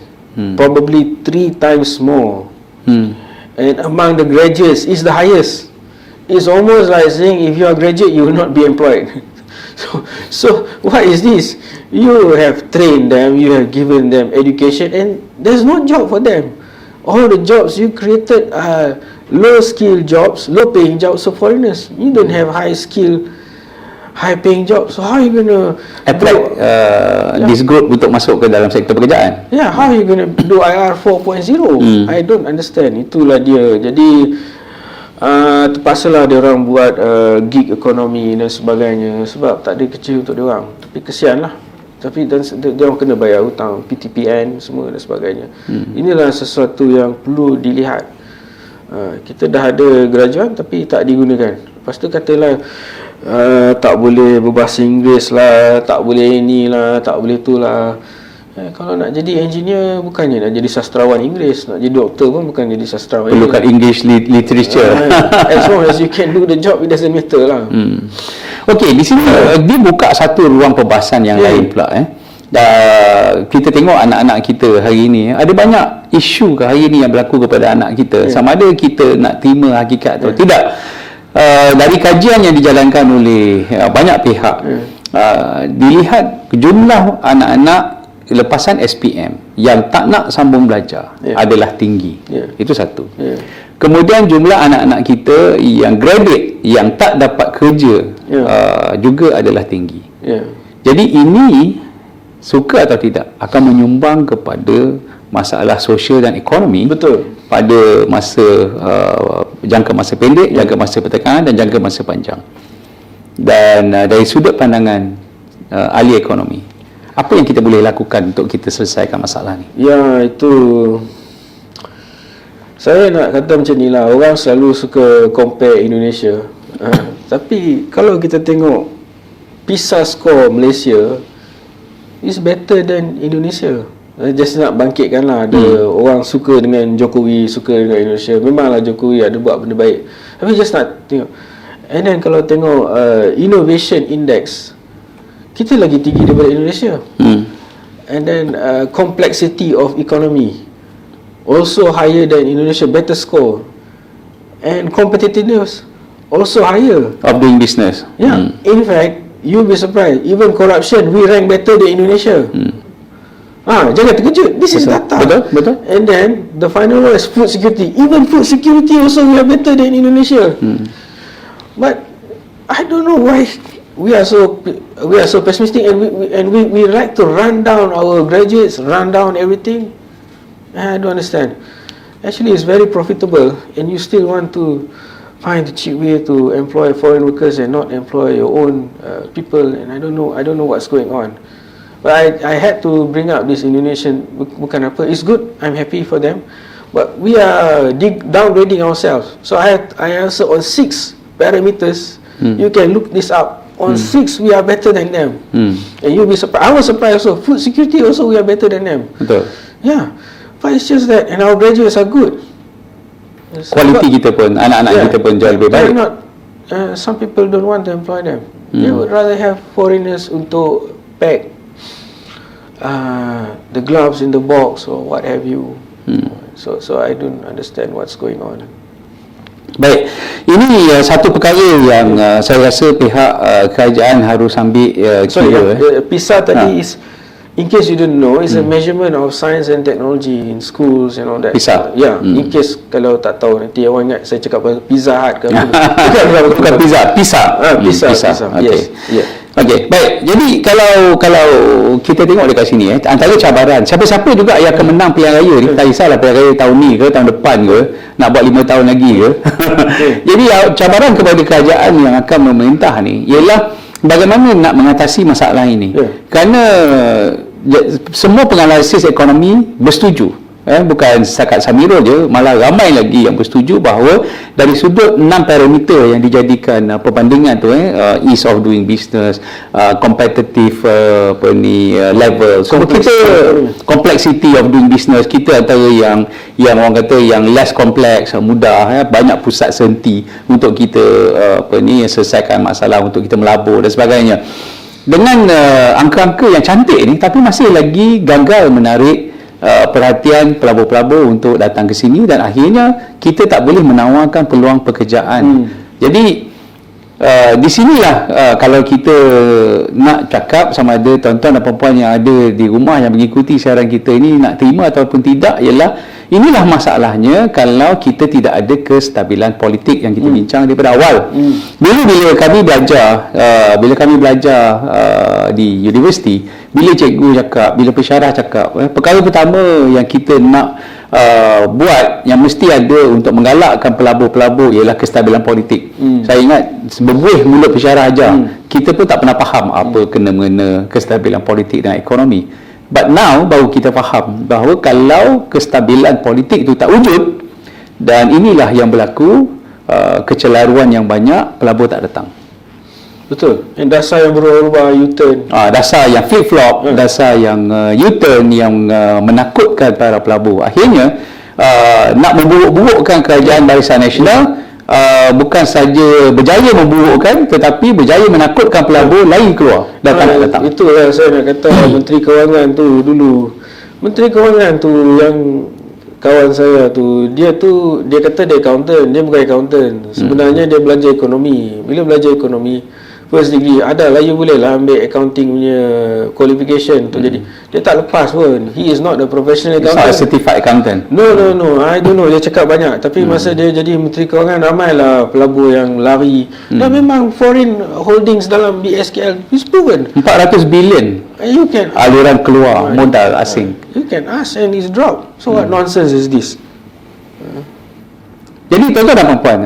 probably 3 times more. And among the graduates is the highest. It's almost like saying if you are a graduate, you will not be employed. So what is this? You have trained them, you have given them education, and there's no job for them. All the jobs you created are low skill jobs, low paying jobs for foreigners. You don't have high skill, high paying jobs. So how are you going to apply this group untuk masuk ke dalam sektor pekerjaan? How are you going to do IR 4.0? I don't understand. Itulah dia. Jadi terpaksalah dia orang buat gig economy dan sebagainya, sebab tak ada kerja untuk dia orang. Tapi kesianlah. Tapi dia orang kena bayar hutang, PTPN semua dan sebagainya. Inilah sesuatu yang perlu dilihat. Kita dah ada graduan tapi tak digunakan. Lepas tu katalah tak boleh berbahasa Inggeris lah, tak boleh inilah, tak boleh itulah. Kalau nak jadi engineer, bukannya nak jadi sastrawan Inggeris, nak jadi doktor pun bukan jadi sastrawan. Perlukan English literature. As long as you can do the job, it doesn't matter lah. Okey, di sini dia buka satu ruang perbahasan yang lain pula. Kita tengok anak-anak kita hari ini, ada banyak isu ke hari ini yang berlaku kepada anak kita, sama ada kita nak terima hakikat atau tidak. Dari kajian yang dijalankan oleh banyak pihak, dilihat jumlah anak-anak lepasan SPM yang tak nak sambung belajar adalah tinggi. Itu satu. Kemudian jumlah anak-anak kita yang graduate, yang tak dapat kerja juga adalah tinggi. Jadi ini, suka atau tidak, akan menyumbang kepada masalah sosial dan ekonomi. Betul. Pada masa jangka masa pendek, jangka masa pertengahan dan jangka masa panjang. Dan dari sudut pandangan ahli ekonomi, apa yang kita boleh lakukan untuk kita selesaikan masalah ni? Ya, itu saya nak kata macam ni lah. Orang selalu suka compare Indonesia, tapi kalau kita tengok PISA score Malaysia is better than Indonesia. Just nak bangkitkan lah. Ada orang suka dengan Jokowi, suka dengan Indonesia. Memanglah Jokowi ada buat benda baik, tapi just nak tengok. And then kalau tengok innovation index, kita lagi tinggi daripada Indonesia. And then complexity of economy also higher than Indonesia, better score. And competitiveness also higher of doing business. In fact, you'll be surprised, even corruption we rank better than Indonesia. Jangan terkejut, this is data. Betul. And then the final one is food security. Even food security also we are better than Indonesia. But I don't know why we are so pessimistic, and we like to run down our graduates, run down everything. I don't understand. Actually, it's very profitable, and you still want to find a cheap way to employ foreign workers and not employ your own people. And I don't know what's going on. But I had to bring up this Indonesian, bukan apa. It's good, I'm happy for them, but we are downgrading ourselves. So I answer on 6 parameters. You can look this up. On 6 we are better than them. And you'll be surprised. I was surprised also. Food security also we are better than them. Betul. Yeah, but it's just that, and our graduates are good. Kualiti kita pun, anak-anak kita pun jauh lebih baik. Some people don't want to employ them. They would rather have foreigners untuk pack the gloves in the box or what have you. So I don't understand what's going on. Baik, ini satu perkara yang saya rasa pihak kerajaan harus ambil kira. PISA tadi is, in case you don't know, is a measurement of science and technology in schools and all that. PISA. In case kalau tak tahu, nanti awak ingat saya cakap pasal Pizza Hut ke apa. Bukan PISA. Yes. Okey, baik. Jadi kalau kita tengok dekat sini, antara cabaran, siapa-siapa juga yang akan menang pilihan raya ni, tak kisahlah pilihan raya tahun ni ke, tahun depan ke, nak buat 5 tahun lagi ke. Jadi cabaran kepada kerajaan yang akan memerintah ni ialah bagaimana nak mengatasi masalah ini? Kerana semua penganalisis ekonomi bersetuju. Bukan setakat Samirul je, malah ramai lagi yang bersetuju bahawa dari sudut 6 parameter yang dijadikan perbandingan tu, ease of doing business, competitive level, so kita complexity of doing business kita antara yang orang kata yang less complex, mudah, banyak pusat senti untuk kita selesaikan masalah, untuk kita melabur dan sebagainya. Dengan angka-angka yang cantik ni, tapi masih lagi gagal menarik perhatian pelabur-pelabur untuk datang ke sini, dan akhirnya kita tak boleh menawarkan peluang pekerjaan. Jadi di sinilah kalau kita nak cakap sama ada tuan-tuan dan puan-puan yang ada di rumah yang mengikuti siaran kita ini nak terima ataupun tidak, ialah inilah masalahnya kalau kita tidak ada kestabilan politik yang kita bincang daripada awal. Bila kami belajar di universiti, bila cikgu cakap, bila pensyarah cakap, perkara pertama yang kita nak buat, yang mesti ada untuk menggalakkan pelabur-pelabur, ialah kestabilan politik. Saya ingat berbuih mulut pensyarah ajar, kita pun tak pernah faham apa kena-mengena kestabilan politik dan ekonomi. But now baru kita faham bahawa kalau kestabilan politik itu tak wujud, dan inilah yang berlaku, kecelaruan yang banyak, pelabur tak datang. Betul. Yang dasar yang berubah-ubah, U-turn. Dasar yang flip-flop, dasar yang U-turn yang menakutkan para pelabur. Akhirnya nak memburuk-burukkan kerajaan Barisan Nasional, bukan saja berjaya memburukkan, tetapi berjaya menakutkan pelabur lain keluar, datang. Itulah saya nak kata Menteri Kewangan tu dulu. Menteri Kewangan tu yang kawan saya tu, dia kata dia accountant, dia bukan accountant. Sebenarnya dia belajar ekonomi. Bila belajar ekonomi, first degree, adalah you boleh lah ambil accounting punya qualification tu. Jadi dia tak lepas pun. He is not a professional accountant. He's not a certified accountant. No, I don't know. Dia cakap banyak. Tapi masa dia jadi Menteri Kewangan, ramailah pelabur yang lari. Dan memang foreign holdings dalam BSKL is proven. 400 bilion You can aliran keluar modal asing. You can ask and it's dropped. So what nonsense is this? Jadi tuan-tuan dan puan-puan,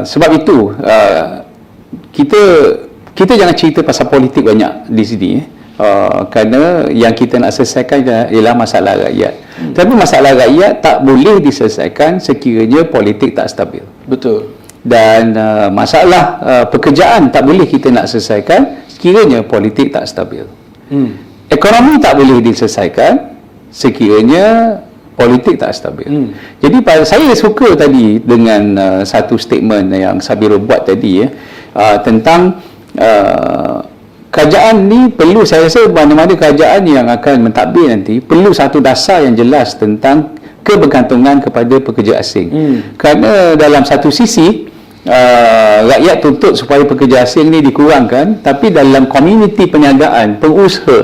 sebab itu kita jangan cerita pasal politik banyak di sini, kerana yang kita nak selesaikan ialah masalah rakyat. Tapi masalah rakyat tak boleh diselesaikan sekiranya politik tak stabil. Betul. Dan masalah pekerjaan tak boleh kita nak selesaikan sekiranya politik tak stabil. Ekonomi tak boleh diselesaikan sekiranya politik tak stabil. Jadi saya suka tadi dengan satu statement yang Sabirul buat tadi, tentang kerajaan ni perlu, saya rasa mana-mana kerajaan yang akan mentadbir nanti perlu satu dasar yang jelas tentang kebergantungan kepada pekerja asing. Kerana dalam satu sisi rakyat tuntut supaya pekerja asing ni dikurangkan, tapi dalam komuniti perniagaan, pengusaha,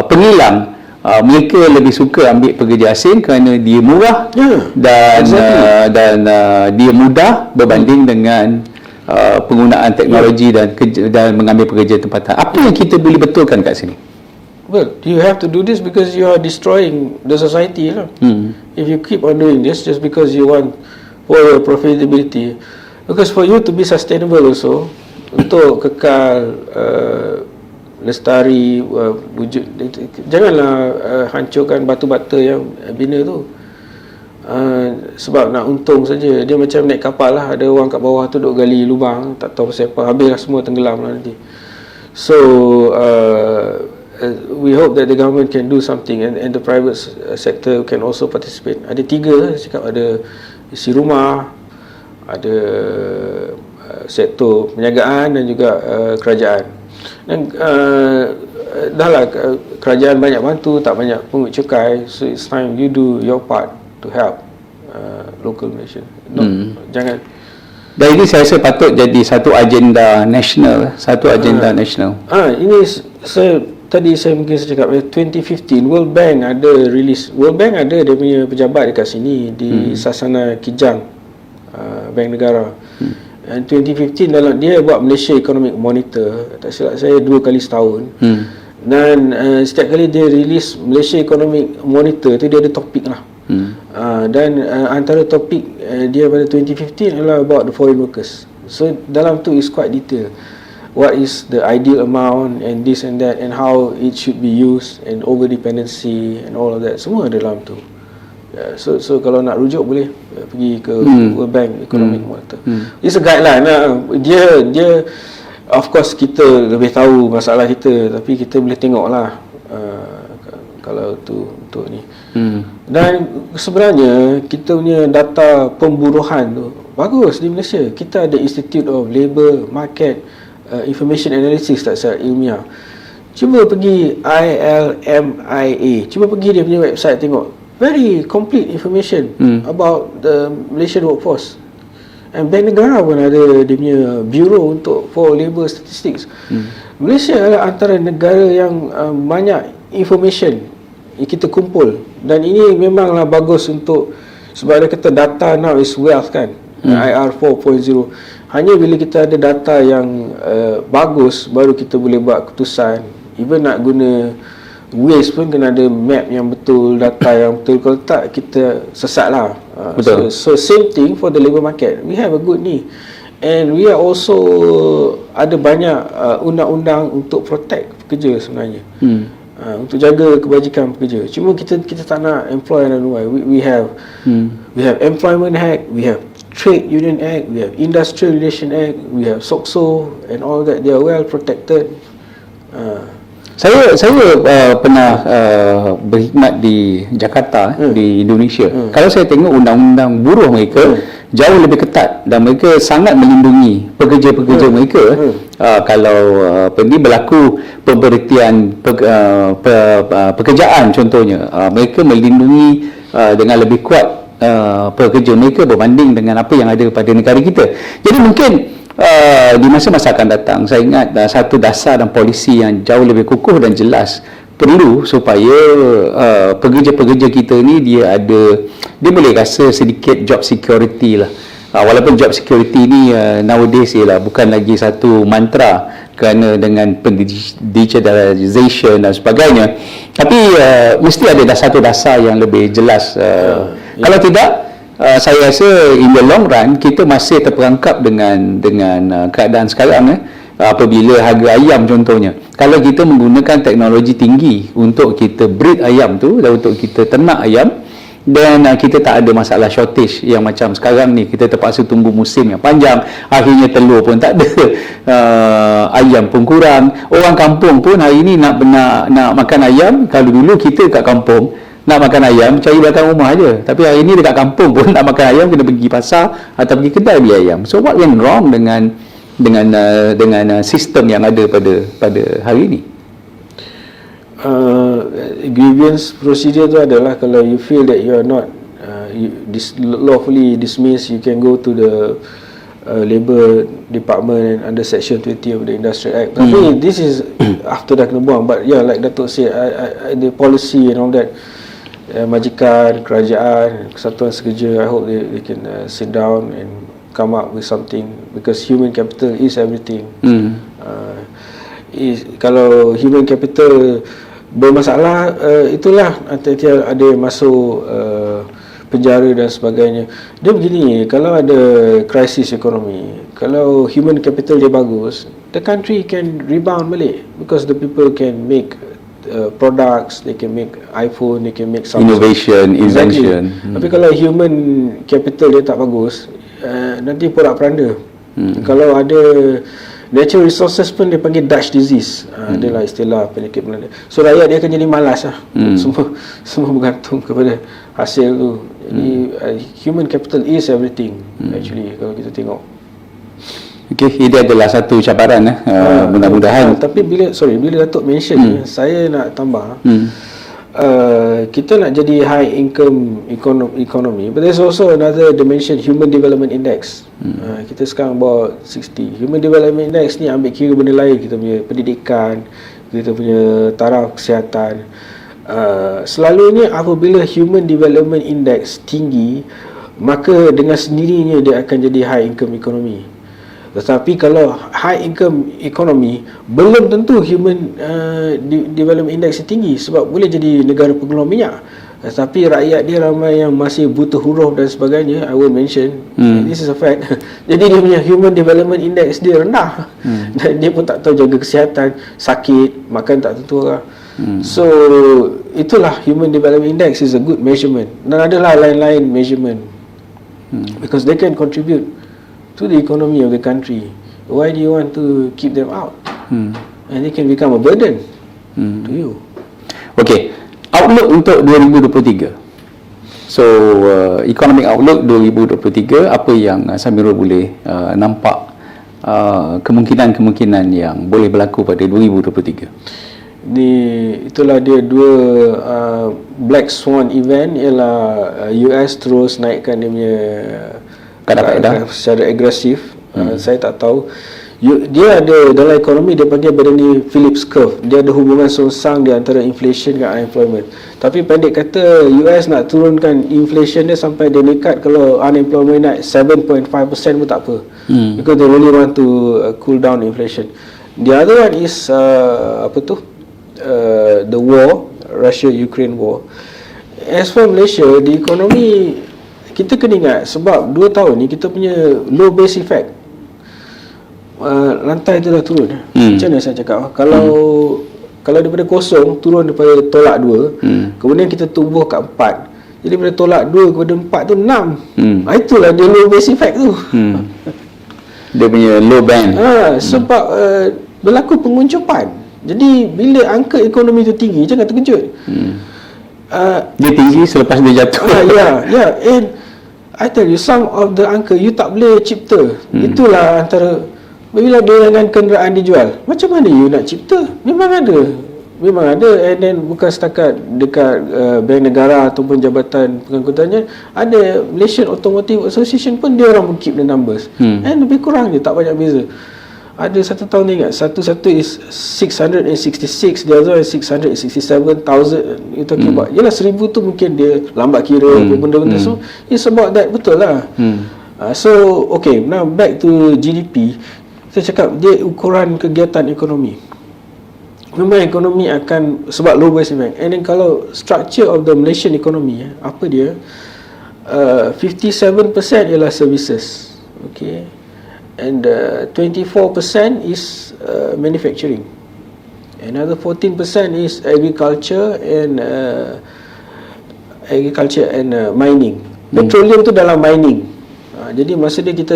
pengilang, mereka lebih suka ambil pekerja asing kerana dia murah dan dia mudah berbanding dengan penggunaan teknologi dan mengambil pekerja tempatan. Apa yang kita boleh betulkan kat sini? Well, you have to do this because you are destroying the society lah. If you keep on doing this just because you want for your profitability, because for you to be sustainable also, untuk kekal lestari, wujud, janganlah hancurkan batu-bata yang bina tu. Sebab nak untung saja. Dia macam naik kapal lah, ada orang kat bawah tu duk gali lubang, tak tahu pasal apa, habislah semua, tenggelam lah nanti. So we hope that the government can do something, and the private sector can also participate. Ada 3 cakap, ada isi rumah, ada sektor perniagaan dan juga kerajaan. Dan dahlah kerajaan banyak bantu, tak banyak pungut cukai, so it's time you do your part to help local Malaysia. Jangan. Dan ini saya rasa patut jadi satu agenda nasional, nasional. Ini tadi saya mungkin cakap 2015 World Bank ada release. World Bank ada dia punya pejabat dekat sini di Sasana Kijang, Bank Negara. And 2015 dalam dia buat Malaysia Economic Monitor, tak silap saya 2 kali setahun. Dan setiap kali dia release Malaysia Economic Monitor tu, dia ada topik lah. Dan antara topik dia pada 2015 adalah about the foreign workers. So dalam tu is quite detail. what is the ideal amount and this and that and how it should be used and over dependency and all of that, semua ada dalam tu. So kalau nak rujuk boleh pergi ke World Bank Economic Monitor. It's a guideline lah. Dia of course kita lebih tahu masalah kita, tapi kita boleh tengok lah kalau tu untuk ni. Dan sebenarnya kita punya data pemburuan tu bagus di Malaysia. Kita ada Institute of Labour Market Information Analysis, tak secara ilmiah. Cuba pergi ILMIA, cuba pergi dia punya website tengok. Very complete information about the Malaysian workforce. And Bank Negara pun ada dia punya bureau for labour statistics. Malaysia adalah antara negara yang banyak information yang kita kumpul, dan ini memanglah bagus untuk, sebab dia kata data now is wealth kan. IR 4.0. Hanya bila kita ada data yang bagus baru kita boleh buat keputusan. Even nak guna Waze pun kena ada map yang betul, data yang betul. Kalau tak, kita sesat lah. Betul. So same thing for the labour market. We have a good ni, and we are also ada banyak undang-undang untuk protect pekerja sebenarnya, untuk jaga kebajikan pekerja. Cuma kita tak nak employ another way. We have Employment Act, we have Trade Union Act, we have Industrial Relation Act, we have SOCSO and all that. They are well protected. Saya pernah berkhidmat di Jakarta, di Indonesia. Kalau saya tengok undang-undang buruh mereka jauh lebih ketat, dan mereka sangat melindungi pekerja-pekerja mereka. Kalau berlaku pemberhentian pekerjaan contohnya, mereka melindungi dengan lebih kuat pekerja mereka berbanding dengan apa yang ada pada negara kita. Jadi mungkin di masa-masa akan datang, saya ingat satu dasar dan polisi yang jauh lebih kukuh dan jelas perlu, supaya pekerja-pekerja kita ni dia boleh rasa sedikit job security lah. Walaupun job security ni nowadays ialah bukan lagi satu mantra, kerana dengan digitalization dan sebagainya, tapi mesti ada satu dasar yang lebih jelas. Kalau tidak, saya rasa in the long run kita masih terperangkap dengan keadaan sekarang. Apabila harga ayam contohnya, kalau kita menggunakan teknologi tinggi untuk kita breed ayam tu dan untuk kita ternak ayam, dan kita tak ada masalah shortage yang macam sekarang ni, kita terpaksa tunggu musim yang panjang, akhirnya telur pun tak ada, ayam pun kurang. Orang kampung pun hari ni nak makan ayam. Kalau dulu kita kat kampung nak makan ayam cari belakang rumah aja, tapi hari ni dekat kampung pun nak makan ayam kena pergi pasar atau pergi kedai beli ayam. So what went wrong dengan sistem yang ada pada hari ini? Grievance procedure tu adalah, kalau you feel that you are not lawfully dismissed, you can go to the Labour Department and under Section 20 of the Industrial Act. Tapi this is after dah kena buang. But yeah, like Datuk said, the policy and all that, majikan, kerajaan, kesatuan sekerja, I hope they can sit down and come up with something, because human capital is everything. Kalau human capital bermasalah, itulah nanti ada yang masuk penjara dan sebagainya. Dia begini, kalau ada krisis ekonomi, kalau human capital dia bagus, the country can rebound balik, because the people can make products, they can make iPhone, they can make something. Innovation, invention. Tapi kalau human capital dia tak bagus, nanti porak-peranda. Kalau ada natural resources pun dia panggil Dutch disease, adalah istilah penyakit Belanda. So rakyat dia akan jadi malas lah. Semua bergantung kepada hasil tu. Jadi human capital is everything actually, kalau kita tengok. Okey, ini adalah satu cabaran mudah-mudahan. Tapi bila Datuk mention ni, saya nak tambah, kita nak jadi high income economy, but there's also another dimension, Human Development Index. Kita sekarang bawa 60. Human Development Index ni ambil kira benda lain, kita punya pendidikan, kita punya taraf kesihatan. Selalunya apabila Human Development Index tinggi, maka dengan sendirinya dia akan jadi high income economy. Tetapi kalau high income economy, belum tentu Human Development Index tinggi, sebab boleh jadi negara pengeluar minyak. Tapi rakyat dia ramai yang masih buta huruf dan sebagainya. I will mention this is a fact. Jadi dia punya Human Development Index dia rendah. Dan dia pun tak tahu jaga kesihatan, sakit, makan tak tentu lah. So itulah Human Development Index is a good measurement. Dan adalah lain-lain measurement because they can contribute to the economy of the country. Why do you want to keep them out? And they can become a burden to you. Okey, outlook untuk 2023. So economic outlook 2023, apa yang Samirul boleh nampak kemungkinan-kemungkinan yang boleh berlaku pada 2023? Itulah dia dua black swan event, ialah US terus naikkan dia punya kadar faedah secara agresif. Saya tak tahu. Dia ada dalam ekonomi, dia panggil benda ni Phillips curve. Dia ada hubungan songsang di antara inflation dan unemployment. Tapi pendek kata, US nak turunkan inflation dia sampai dia nekat kalau unemployment naik 7.5% pun tak apa. Because they really want to cool down inflation. The other one is the war, Russia-Ukraine war. As for Malaysia, di ekonomi kita kena ingat, sebab 2 tahun ni kita punya low base effect. Lantai tu dah turun. Macam mana saya cakap, kalau daripada kosong turun daripada tolak 2, kemudian kita tumbuh kat 4, jadi daripada tolak 2 kepada 4 tu 6. Itulah dia low base effect tu. Dia punya low band. Sebab berlaku penguncupan. Jadi bila angka ekonomi tu tinggi, jangan terkejut. Dia tinggi selepas dia jatuh. And I tell you, some of the angka you tak boleh cipta. Itulah antara bila bilangan kenderaan dijual, macam mana you nak cipta? Memang ada. And then bukan setakat dekat Bank Negara ataupun Jabatan Pengangkutannya, ada Malaysian Automotive Association pun dia orang keep the numbers. And lebih kurang je, tak banyak beza. Ada satu tahun ni ingat, satu is 666, the other is 667,000. You talking about, yelah 1,000 tu mungkin dia lambat kira apa benda-benda. So it's about that, betul lah. So okay, now back to GDP. Saya cakap dia ukuran kegiatan ekonomi. Memang ekonomi akan, sebab low base effect. And then kalau structure of the Malaysian economy, apa dia, 57% ialah services, okay, and 24% is manufacturing, another 14% is agriculture and mining. Petroleum tu dalam mining. Jadi maksudnya kita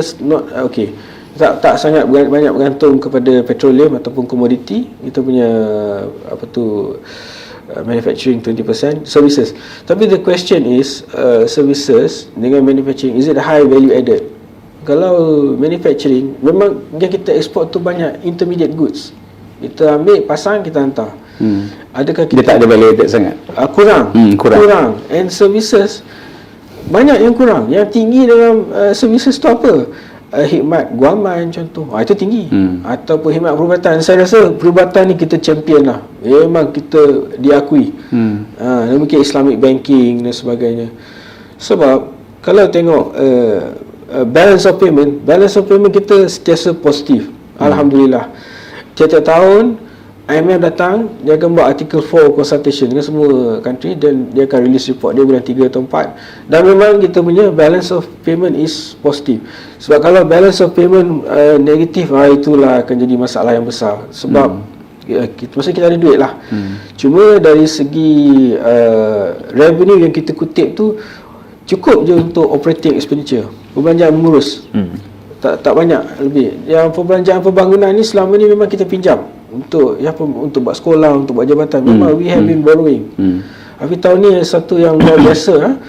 tak sangat banyak bergantung kepada petroleum ataupun komoditi. Kita punya manufacturing 20%, services. Tapi the question is, services dengan manufacturing, is it high value added? Kalau manufacturing, memang yang kita ekspor tu banyak intermediate goods. Kita ambil, pasang, kita hantar. Adakah kita tak ada value added sangat? Kurang. And services banyak yang kurang. Yang tinggi dalam services tu apa? Khidmat guaman contoh, itu tinggi. Ataupun khidmat perubatan. Saya rasa perubatan ni kita champion lah. Memang kita diakui. Mungkin Islamic banking dan sebagainya. Sebab kalau tengok balance of payment kita sentiasa positif. Alhamdulillah. Tiap-tiap tahun IMF datang, dia akan buat article 4 consultation dengan semua country, dan dia akan release report dia bulan 3 atau 4. Dan memang kita punya balance of payment is positive. Sebab kalau balance of payment negatif, itulah akan jadi masalah yang besar. Sebab maksudnya kita ada duit lah. Cuma dari segi revenue yang kita kutip tu cukup je untuk operating expenditure, perbelanjaan mengurus. Tak banyak lebih. Yang perbelanjaan pembangunan ni selama ni memang kita pinjam untuk buat sekolah, untuk buat jabatan. Memang we have been borrowing. Tapi tahun ni satu yang luar biasa,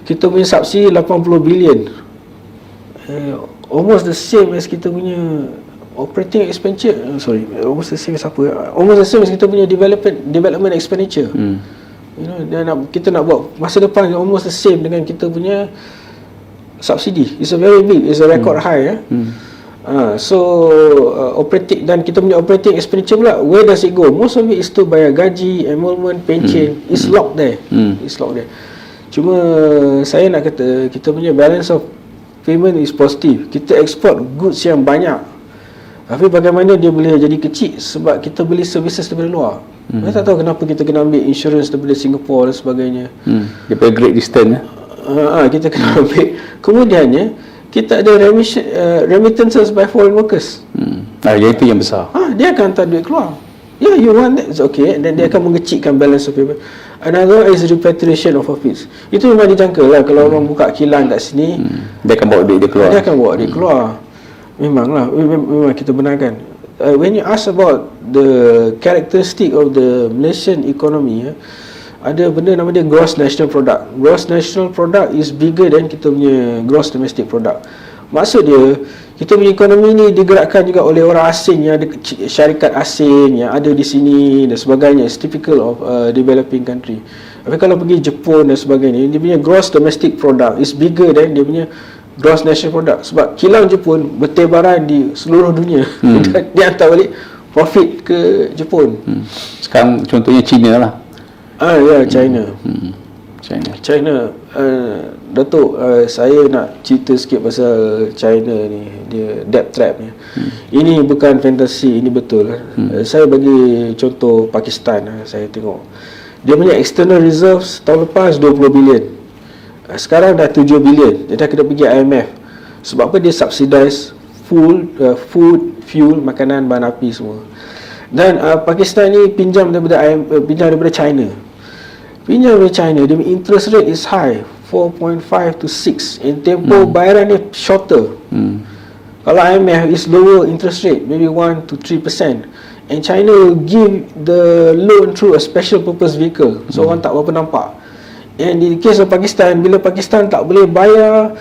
kita punya subsidi 80 bilion. Almost the same as kita punya operating expenditure. Almost the same as apa? Almost the same as kita punya development expenditure. Kita nak buat masa depan almost the same dengan kita punya subsidi. It's a very big, it's a record high. Operating, dan kita punya operating expenditure pula, where does it go? Most of it is to bayar gaji, emolument, pension. It's locked there. Cuma saya nak kata, kita punya balance of payment is positive. Kita export goods yang banyak. Tapi bagaimana dia boleh jadi kecil? Sebab kita beli services daripada luar. Saya tak tahu kenapa kita kena ambil insurance daripada Singapore dan sebagainya. Daripada Great Eastern. Kita kena ambil. Kemudiannya, kita ada remittances by foreign workers. Itu yang besar. Dia akan hantar duit keluar. Yeah, you want that? It's okay. Dan dia akan mengecikkan balance of payment. Another is repatriation of profits. Itu memang dijangka lah. Kalau orang buka kilang kat sini, Dia akan bawa duit dia keluar. dia akan bawa duit keluar. Memanglah, memang kita benarkan. When you ask about the characteristic of the Malaysian economy, ada benda nama dia gross national product. Gross national product is bigger than kita punya gross domestic product. Maksud dia, kita punya ekonomi ni digerakkan juga oleh orang asing yang ada syarikat asing yang ada di sini dan sebagainya. It's typical of developing country. Tapi kalau pergi Jepun dan sebagainya, dia punya gross domestic product is bigger than dia punya gross national product. Sebab kilang Jepun bertebaran di seluruh dunia. Dia hantar balik profit ke Jepun. Sekarang contohnya China lah. China. China. Datuk, saya nak cerita sikit pasal China ni. Dia debt trap ni. Ini bukan fantasi, ini betul. Saya bagi contoh Pakistan. Saya tengok dia punya external reserves tahun lepas 20 bilion. Sekarang dah 7 bilion. Dia dah kena pergi IMF. Sebab apa? Dia subsidize food, fuel, makanan, bahan api semua. Dan Pakistan ni pinjam daripada China. Pinjam dari China, dia punya interest rate is high, 4.5 to 6. And tempoh bayaran ni shorter. Kalau IMF is lower interest rate, maybe 1 to 3%. And China will give the loan through a special purpose vehicle. So orang tak berapa nampak. And in the case of Pakistan, bila Pakistan tak boleh bayar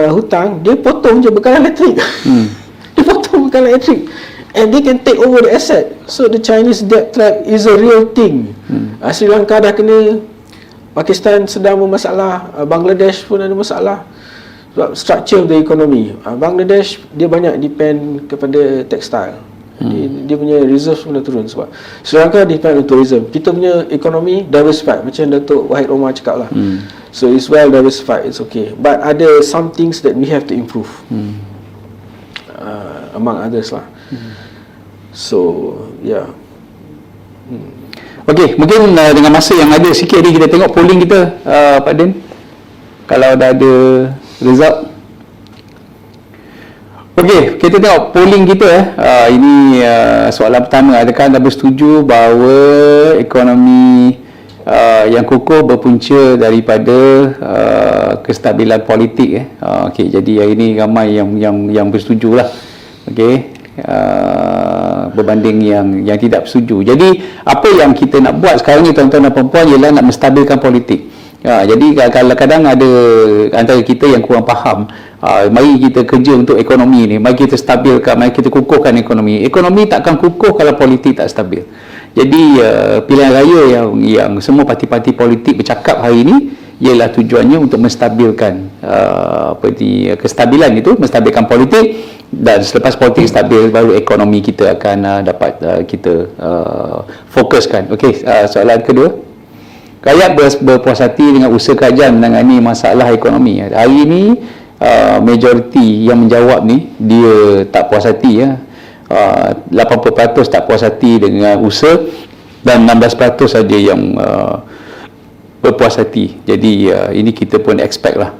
hutang, dia potong je bekalan elektrik. Dia potong bekalan elektrik. And they can take over the asset. So the Chinese debt trap is a real thing. Sri Lanka dah kena, Pakistan sedang bermasalah, Bangladesh pun ada masalah. Sebab structure of the economy, Bangladesh dia banyak depend kepada textile. Dia punya reserve pun dah turun. Sebab Sri Lanka depend on tourism. Kita punya ekonomi diversified, macam Datuk Wahid Omar cakap lah. So it's well diversified, it's okay. But ada some things that we have to improve, among others lah. So yeah. Okey, mungkin dengan masa yang ada sikit ni kita tengok polling kita, Pak Din. Kalau dah ada result. Okey, kita tengok polling kita. Ini soalan pertama, adakah anda bersetuju bahawa ekonomi yang kukuh berpunca daripada kestabilan politik? Okey, jadi hari ini ramai yang bersetujulah. Okey. Berbanding yang tidak bersetuju. Jadi apa yang kita nak buat sekarang ni tuan-tuan dan puan-puan ialah nak menstabilkan politik. Jadi kadang-kadang ada antara kita yang kurang faham. Mari kita kerja untuk ekonomi ni, mari kita stabilkan, mari kita kukuhkan ekonomi. Ekonomi takkan kukuh kalau politik tak stabil. Jadi pilihan raya yang semua parti-parti politik bercakap hari ini ialah tujuannya untuk menstabilkan kestabilan itu, menstabilkan politik, dan selepas politik stabil baru ekonomi kita akan dapat kita fokuskan. Okey, soalan kedua. Rakyat berpuas hati dengan usaha kerajaan menangani masalah ekonomi. Hari ini majoriti yang menjawab ni dia tak puas hati 80% tak puas hati dengan usaha dan 16% saja yang berpuas hati. Jadi ini kita pun expect lah,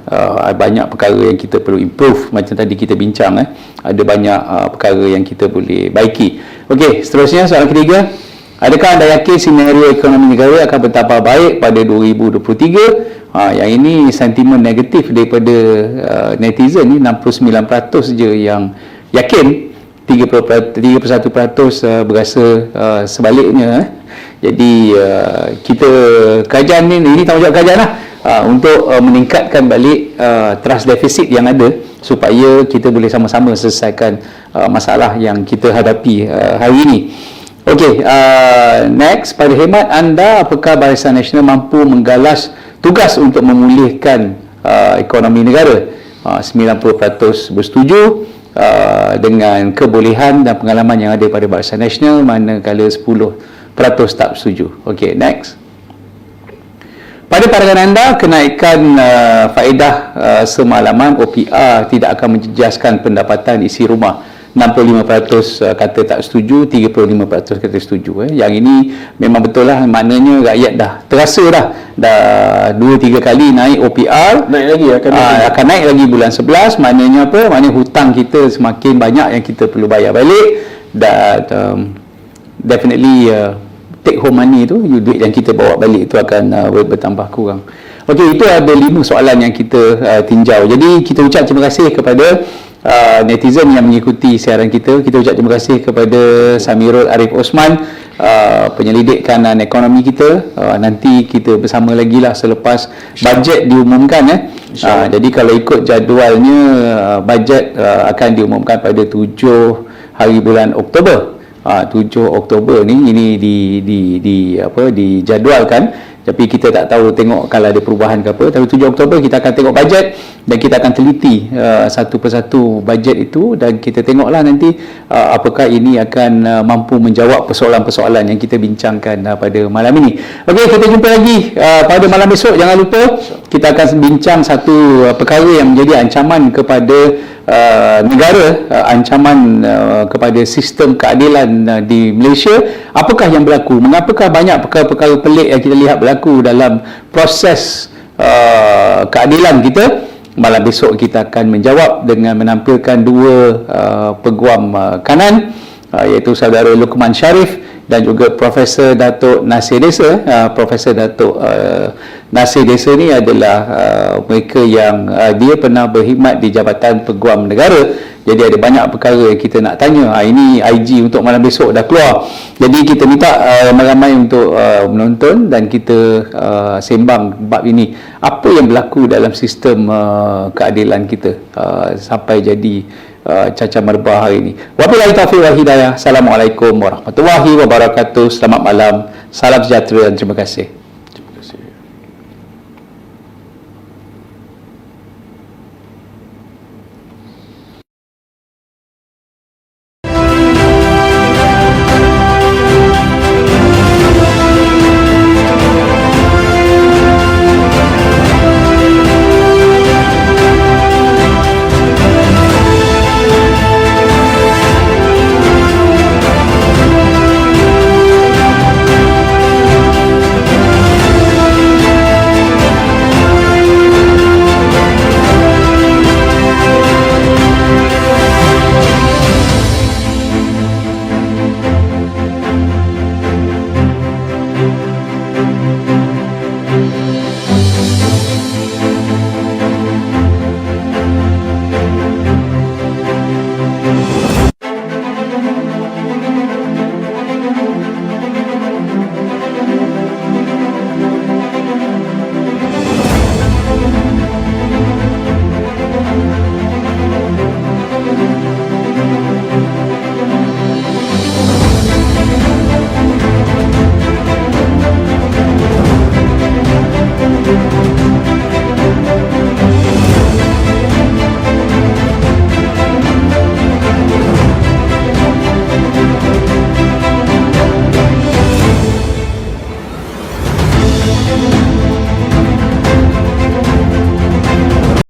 banyak perkara yang kita perlu improve. Macam tadi kita bincang, ada banyak perkara yang kita boleh baiki. Okey, seterusnya soalan ketiga. Adakah anda yakin senario ekonomi negara akan bertambah baik pada 2023? Yang ini sentimen negatif daripada netizen ni, 69% je yang yakin, 31% berasa sebaliknya. Jadi kita kerajaan ini tanggungjawab kerajaan lah, untuk meningkatkan balik trust deficit yang ada supaya kita boleh sama-sama selesaikan masalah yang kita hadapi hari ini. Okey, next, pada khidmat anda, apakah Barisan Nasional mampu menggalas tugas untuk memulihkan ekonomi negara? 90% bersetuju dengan kebolehan dan pengalaman yang ada pada Barisan Nasional, manakala 10% tak bersetuju. Okey, next. Pada pandangan anda, kenaikan faedah semalaman OPR tidak akan menjejaskan pendapatan isi rumah 65% kata tak setuju, 35% kata setuju. Yang ini memang betul lah, maknanya rakyat dah terasa dah 2-3 kali naik OPR, Naik lagi akan naik lagi bulan 11. Maknanya apa? Maknanya hutang kita semakin banyak yang kita perlu bayar balik, dan definitely take home money tu, duit yang kita bawa balik tu akan bertambah kurang. Okey, itu ada 5 soalan yang kita tinjau. Jadi kita ucap terima kasih kepada netizen yang mengikuti siaran kita. Kita ucap terima kasih kepada Samirul Arif Osman, penyelidik kanan ekonomi kita. Nanti kita bersama lagi lah selepas bajet diumumkan. Jadi kalau ikut jadualnya, bajet akan diumumkan pada 7 hari bulan Oktober. 7 Oktober ni ini dijadualkan, tapi kita tak tahu, tengok kalau ada perubahan ke apa. Tapi 7 Oktober kita akan tengok bajet dan kita akan teliti satu persatu bajet itu, dan kita tengoklah nanti apakah ini akan mampu menjawab persoalan-persoalan yang kita bincangkan pada malam ini. Okey, kita jumpa lagi pada malam esok. Jangan lupa kita akan bincang satu perkara yang menjadi ancaman kepada negara, ancaman kepada sistem keadilan di Malaysia. Apakah yang berlaku? Mengapakah banyak perkara-perkara pelik yang kita lihat berlaku dalam proses keadilan kita? Malam besok kita akan menjawab dengan menampilkan 2 peguam kanan, iaitu saudara Luqman Sharif dan juga Profesor Datuk Nasir Desa. Profesor Datuk Nasir Desa ni adalah mereka yang dia pernah berkhidmat di Jabatan Peguam Negara. Jadi ada banyak perkara yang kita nak tanya. Ini IG untuk malam besok dah keluar. Jadi kita minta ramai-ramai untuk menonton dan kita sembang bab ini. Apa yang berlaku dalam sistem keadilan kita sampai jadi cacar merbah hari ini. Wabillahi taufiq wal hidayah. Assalamualaikum warahmatullahi wabarakatuh. Selamat malam. Salam sejahtera dan terima kasih.